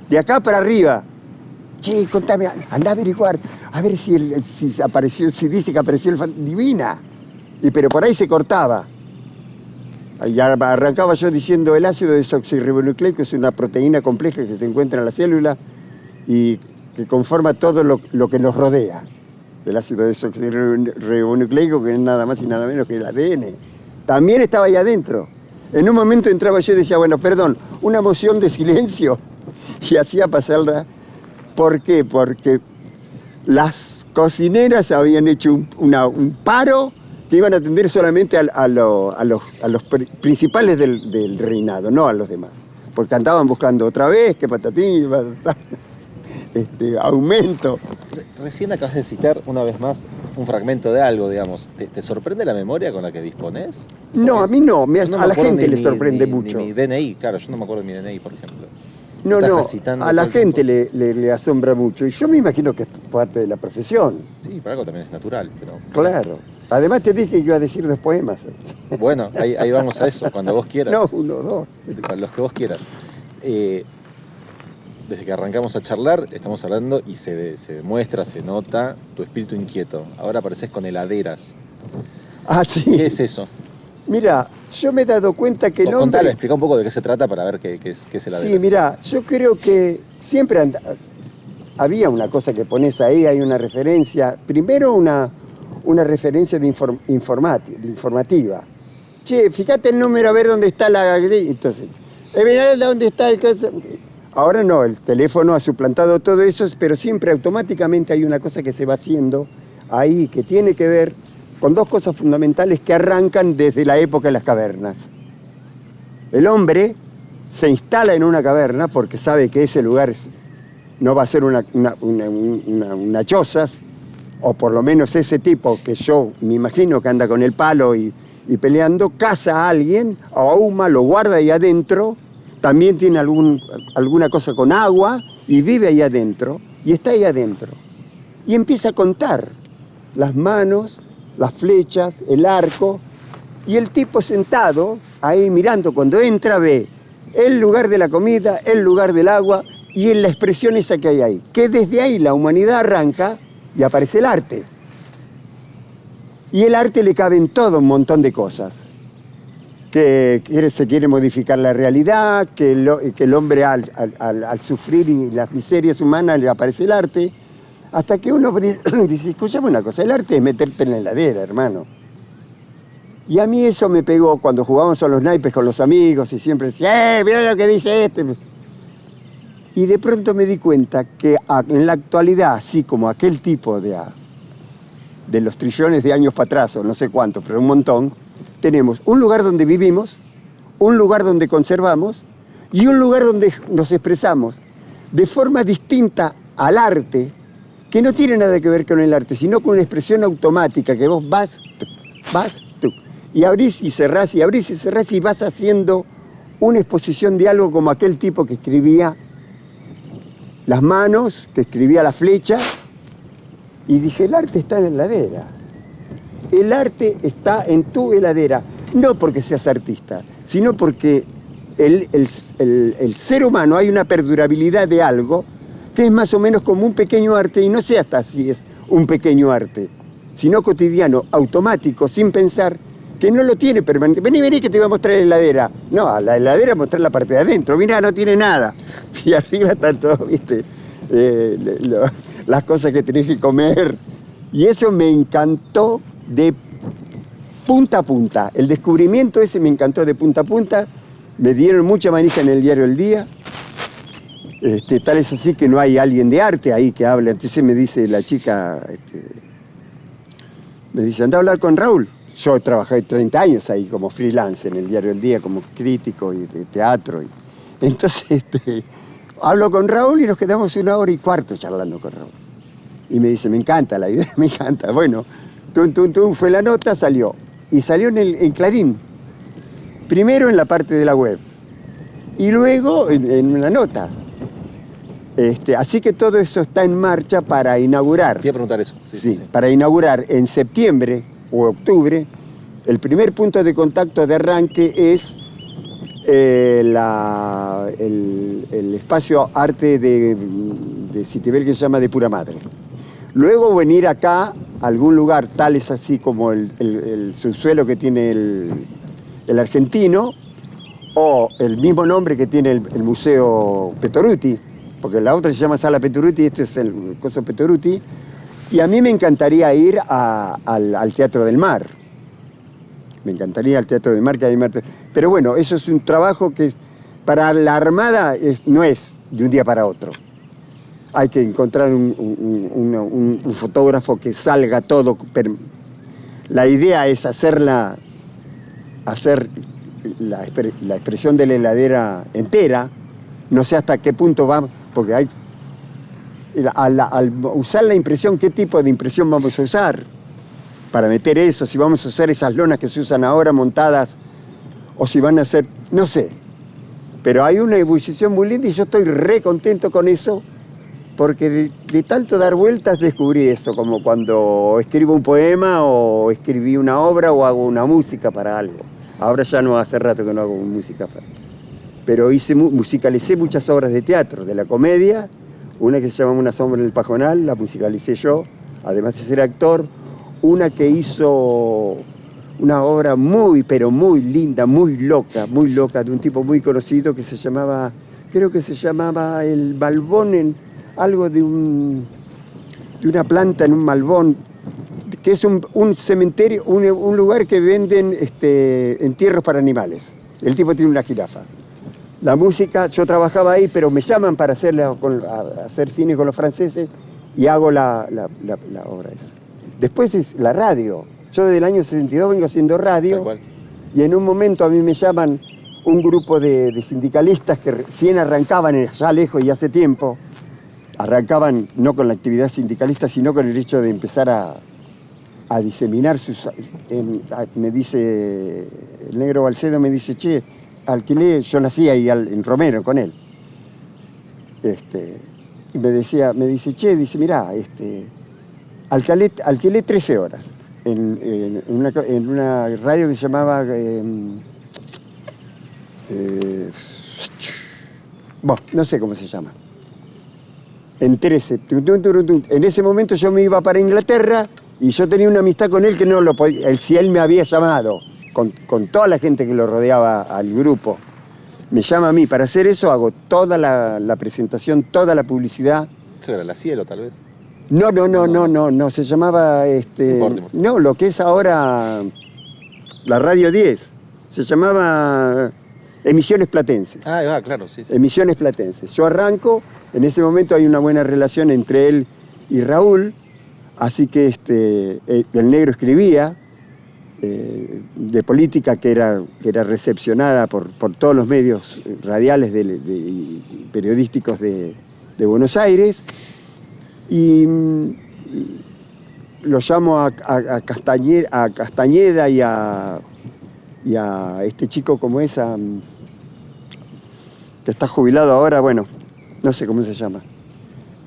Speaker 1: de acá para arriba. Che, contame, andá a averiguar, a ver si apareció, si dice que apareció divina. Pero por ahí se cortaba. Y arrancaba yo diciendo el ácido desoxirribonucleico es una proteína compleja que se encuentra en la célula y que conforma todo lo que nos rodea. El ácido desoxirribonucleico, que es nada más y nada menos que el ADN. También estaba ahí adentro. En un momento entraba yo y decía, bueno, perdón, una moción de silencio. Y hacía pasarla. ¿Por qué? Porque las cocineras habían hecho un paro que iban a atender solamente a los principales del reinado, no a los demás. Porque andaban buscando otra vez, que patatín, aumento.
Speaker 2: Recién acabas de citar una vez más un fragmento de algo, digamos. ¿Te sorprende la memoria con la que disponés?
Speaker 1: No, a mí no,
Speaker 2: no
Speaker 1: a la gente le sorprende mucho.
Speaker 2: Ni mi DNI, claro, yo no me acuerdo de mi DNI, por ejemplo.
Speaker 1: No, a la gente le asombra mucho. Y yo me imagino que es parte de la profesión.
Speaker 2: Sí, para algo también es natural, pero...
Speaker 1: Claro. Además te dije que iba a decir 2 poemas.
Speaker 2: Bueno, ahí vamos a eso, cuando vos quieras.
Speaker 1: No, 1 o 2.
Speaker 2: Los que vos quieras. Desde que arrancamos a charlar, estamos hablando y se demuestra, se nota tu espíritu inquieto. Ahora apareces con heladeras.
Speaker 1: Ah, sí.
Speaker 2: ¿Qué es eso?
Speaker 1: Mira, yo me he dado cuenta que el hombre...
Speaker 2: Contale, explica un poco de qué se trata para ver qué es heladeras.
Speaker 1: Sí, mira, yo creo que siempre había una cosa que pones ahí, hay una referencia. Primero una referencia informativa. Che, fíjate el número, a ver dónde está la... Entonces, mirá dónde está el caso. Ahora no, el teléfono ha suplantado todo eso, pero siempre automáticamente hay una cosa que se va haciendo ahí que tiene que ver con 2 cosas fundamentales que arrancan desde la época de las cavernas. El hombre se instala en una caverna porque sabe que ese lugar no va a ser una choza, o por lo menos ese tipo que yo me imagino que anda con el palo y peleando, caza a alguien, ahuma, lo guarda ahí adentro, también tiene alguna cosa con agua y vive ahí adentro, y está ahí adentro. Y empieza a contar las manos, las flechas, el arco, y el tipo sentado ahí mirando, cuando entra ve el lugar de la comida, el lugar del agua y en la expresión esa que hay ahí. Que desde ahí la humanidad arranca y aparece el arte. Y el arte le cabe en todo un montón de cosas. Que se quiere modificar la realidad, que el hombre al sufrir y las miserias humanas le aparece el arte, hasta que uno dice, escúchame una cosa, el arte es meterte en la heladera, hermano. Y a mí eso me pegó cuando jugábamos a los naipes con los amigos y siempre decía, mira lo que dice este. Y de pronto me di cuenta que en la actualidad, así como aquel tipo de los trillones de años para atrás, o no sé cuántos, pero un montón, tenemos un lugar donde vivimos, un lugar donde conservamos y un lugar donde nos expresamos de forma distinta al arte, que no tiene nada que ver con el arte, sino con una expresión automática, que vos vas, tú, y abrís y cerrás, y abrís y cerrás, y vas haciendo una exposición de algo como aquel tipo que escribía las manos, que escribía la flecha, y dije, el arte está en la heladera. El arte está en tu heladera, no porque seas artista, sino porque el ser humano, hay una perdurabilidad de algo que es más o menos como un pequeño arte, y no sé hasta si es un pequeño arte, sino cotidiano, automático, sin pensar, que no lo tiene permanente. Vení que te voy a mostrar la heladera. No, a la heladera mostrar la parte de adentro. Mirá, no tiene nada. Y arriba están todo, ¿viste? Las cosas que tenés que comer. Y eso me encantó de punta a punta. El descubrimiento ese me encantó de punta a punta. Me dieron mucha manija en el diario El Día. Tal es así que no hay alguien de arte ahí que hable. Entonces me dice la chica, me dice, anda a hablar con Raúl. Yo trabajé 30 años ahí como freelance en el diario El Día, como crítico y de teatro. Entonces hablo con Raúl y nos quedamos 1 hora y cuarto charlando con Raúl. Y me dice, me encanta la idea, me encanta. Bueno, fue la nota, salió. Y salió en Clarín. Primero en la parte de la web. Y luego en una nota. Así que todo eso está en marcha para inaugurar.
Speaker 2: Te iba a preguntar eso. Sí.
Speaker 1: Para inaugurar en septiembre o octubre. El primer punto de contacto de arranque es el espacio arte de Citibel, que se llama De Pura Madre. Luego venir acá, a algún lugar, tal es así como el subsuelo que tiene el argentino, o el mismo nombre que tiene el Museo Petoruti, porque la otra se llama Sala Petoruti, este es el coso Petoruti, y a mí me encantaría ir al Teatro del Mar. Me encantaría al Teatro del Mar, que hay mar. Pero bueno, eso es un trabajo que para la Armada no es de un día para otro. Hay que encontrar un fotógrafo que salga todo. La idea es hacer la expresión de la heladera entera. No sé hasta qué punto vamos, porque hay... Al usar la impresión, ¿qué tipo de impresión vamos a usar? Para meter eso, si vamos a usar esas lonas que se usan ahora montadas, o si van a ser, no sé. Pero hay una ebullición muy linda y yo estoy re contento con eso, porque de tanto dar vueltas descubrí eso, como cuando escribo un poema o escribí una obra o hago una música para algo. Ahora ya no, hace rato que no hago música para... Pero musicalicé muchas obras de teatro, de la comedia, una que se llama Una sombra en el pajonal, la musicalicé yo, además de ser actor. Una que hizo una obra muy, pero muy linda, muy loca, de un tipo muy conocido que se llamaba, creo que se llamaba El Malbón, algo de una planta en un malbón, que es un cementerio, un lugar que venden entierros para animales. El tipo tiene una jirafa. La música, yo trabajaba ahí, pero me llaman para hacer cine con los franceses y hago la obra esa. Después es la radio. Yo desde el año 62 vengo haciendo radio y en un momento a mí me llaman un grupo de sindicalistas que recién arrancaban allá lejos y hace tiempo. Arrancaban no con la actividad sindicalista, sino con el hecho de empezar a diseminar me dice, el negro Balcedo me dice, che, alquilé, yo nací ahí en Romero con él. Y me dice, che, dice, mirá, alquilé 13 horas en una radio que se llamaba... bueno, no sé cómo se llama. En 13. En ese momento yo me iba para Inglaterra y yo tenía una amistad con él que no lo podía... Si él me había llamado, con toda la gente que lo rodeaba al grupo, me llama a mí para hacer eso, hago toda la presentación, toda la publicidad.
Speaker 2: Eso era La Cielo, tal vez.
Speaker 1: No, se llamaba, no, lo que es ahora la Radio 10, se llamaba Emisiones Platenses.
Speaker 2: Ah, claro, sí.
Speaker 1: Emisiones Platenses. Yo arranco, en ese momento hay una buena relación entre él y Raúl, así que el negro escribía de política que era recepcionada por todos los medios radiales y periodísticos de Buenos Aires. Y lo llamo a Castañeda y a este chico como es, que está jubilado ahora, bueno, no sé cómo se llama.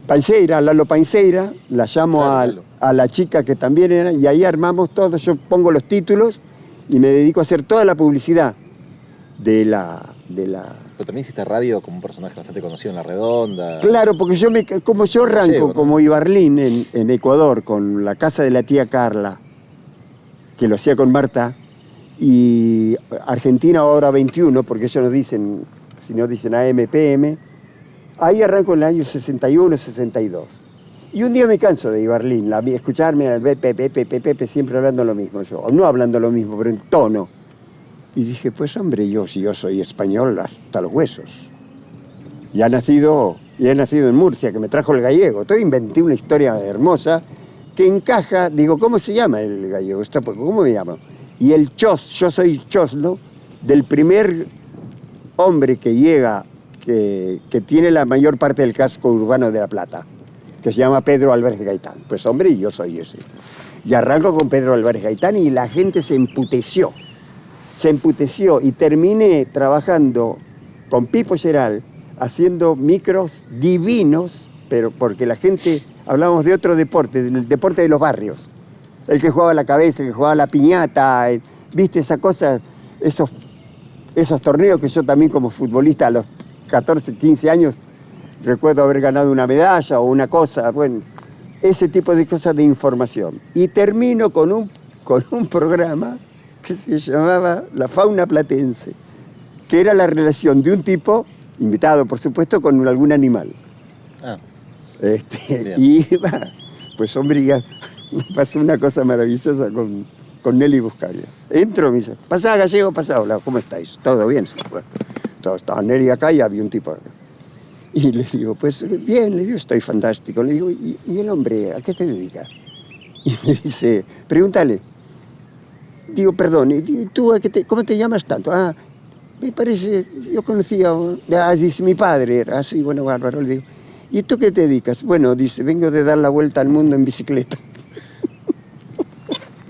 Speaker 1: Painceira, Lalo Painceira, la llamo claro. A la chica que también era, y ahí armamos todo, yo pongo los títulos y me dedico a hacer toda la publicidad de la...
Speaker 2: Pero también hiciste radio como un personaje bastante conocido en La Redonda.
Speaker 1: Claro, porque como yo arranco como Ibarlín en Ecuador, con la casa de la tía Carla, que lo hacía con Marta, y Argentina Hora 21, porque ellos nos dicen, si no dicen AM, PM, ahí arranco en el año 61, 62. Y un día me canso de Ibarlín, escucharme al Pepe siempre hablando lo mismo yo, no hablando lo mismo, pero en tono. Y dije, pues hombre, yo soy español hasta los huesos. Y he nacido en Murcia, que me trajo el gallego. Entonces inventé una historia hermosa que encaja, digo, ¿cómo se llama el gallego? ¿Cómo me llamo? Y el Chos, yo soy Chosno, del primer hombre que llega, que tiene la mayor parte del casco urbano de La Plata, que se llama Pedro Álvarez Gaitán. Pues hombre, yo soy ese. Y arranco con Pedro Álvarez Gaitán y la gente se emputeció y terminé trabajando con Pipo Geral, haciendo micros divinos, pero porque la gente, hablamos de otro deporte, del deporte de los barrios. El que jugaba la cabeza, el que jugaba la piñata, viste esa cosa, esos torneos que yo también como futbolista a los 14, 15 años recuerdo haber ganado una medalla o una cosa, bueno, ese tipo de cosas de información. Y termino con un programa que se llamaba La Fauna Platense, que era la relación de un tipo, invitado por supuesto, con algún animal.
Speaker 2: Ah,
Speaker 1: Y pues hombre, ya me pasó una cosa maravillosa con Nelly Buscalia. Entro, me dice, pasá Gallego, pasá, hola, ¿cómo estáis? ¿Todo bien? Bueno, estaba Nelly acá y había un tipo acá. Y le digo, pues bien, le digo, estoy fantástico. Le digo, ¿y el hombre a qué te dedica? Y me dice, pregúntale. Digo, perdón, ¿y tú cómo te llamas tanto? Ah, me parece, yo conocía, dice, mi padre era así, bueno, bárbaro. Le digo, ¿y tú qué te dedicas? Bueno, dice, vengo de dar la vuelta al mundo en bicicleta.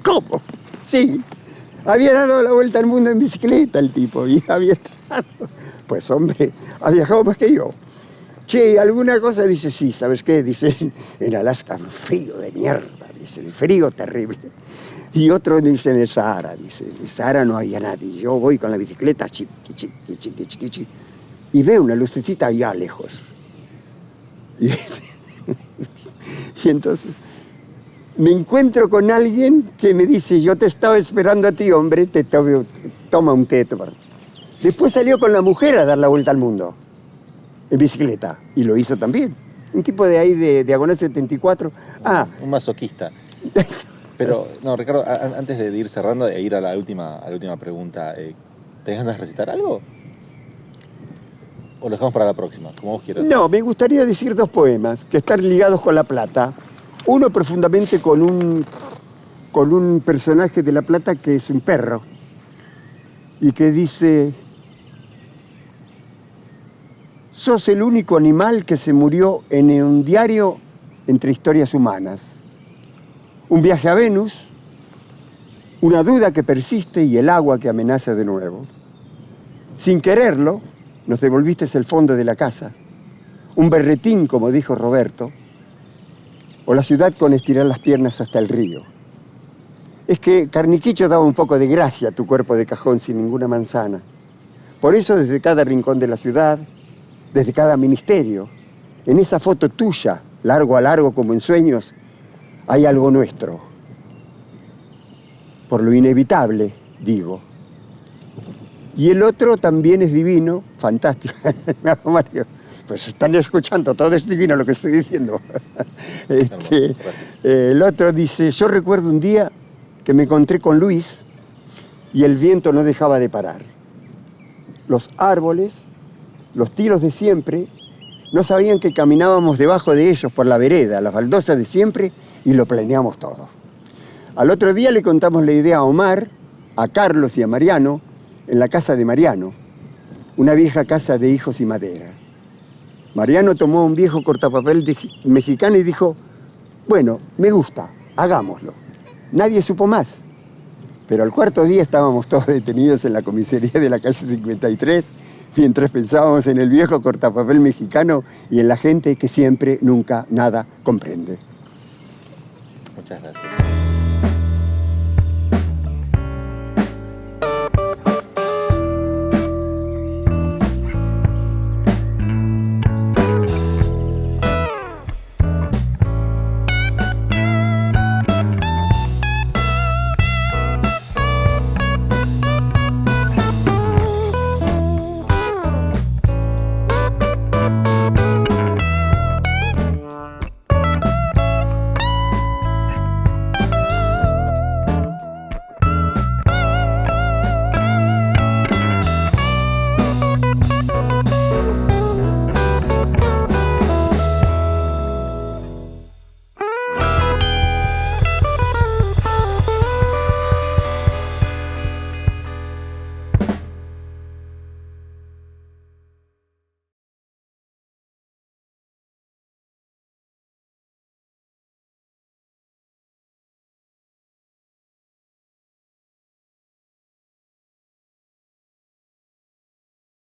Speaker 1: ¿Cómo? Sí, había dado la vuelta al mundo en bicicleta el tipo, y había estado, pues hombre, ha viajado más que yo. Che, ¿alguna cosa? Dice, sí, ¿sabes qué? Dice, en Alaska, frío de mierda, dice, el frío terrible. Y otro dice, en el Sahara, dice, en el Sahara no había nadie. Yo voy con la bicicleta, chiqui, y veo una lucecita allá lejos. Y entonces me encuentro con alguien que me dice, yo te estaba esperando a ti, hombre, toma un té. Después salió con la mujer a dar la vuelta al mundo, en bicicleta, y lo hizo también. Un tipo de ahí de Diagonal 74.
Speaker 2: Un masoquista. Pero, no, Ricardo, antes de ir cerrando e ir a la última pregunta, ¿tenés ganas de recitar algo? ¿O lo dejamos para la próxima? Como vos quieras.
Speaker 1: No, me gustaría decir 2 poemas que están ligados con La Plata. Uno profundamente con un personaje de La Plata que es un perro y que dice: sos el único animal que se murió en un diario entre historias humanas. Un viaje a Venus, una duda que persiste y el agua que amenaza de nuevo. Sin quererlo, nos devolviste el fondo de la casa, un berretín, como dijo Roberto, o la ciudad con estirar las piernas hasta el río. Es que Carniquicho daba un poco de gracia a tu cuerpo de cajón sin ninguna manzana. Por eso desde cada rincón de la ciudad, desde cada ministerio, en esa foto tuya, largo a largo como en sueños, hay algo nuestro. Por lo inevitable, digo. Y el otro también es divino, fantástico. Pues están escuchando, todo es divino lo que estoy diciendo. El otro dice, yo recuerdo un día que me encontré con Luis y el viento no dejaba de parar. Los árboles, los tiros de siempre, no sabían que caminábamos debajo de ellos por la vereda, las baldosas de siempre, y lo planeamos todo. Al otro día le contamos la idea a Omar, a Carlos y a Mariano, en la casa de Mariano, una vieja casa de hijos y madera. Mariano tomó un viejo cortapapel mexicano y dijo, bueno, me gusta, hagámoslo. Nadie supo más. Pero al cuarto día estábamos todos detenidos en la comisaría de la calle 53, mientras pensábamos en el viejo cortapapel mexicano y en la gente que siempre, nunca, nada comprende.
Speaker 2: Muchas gracias.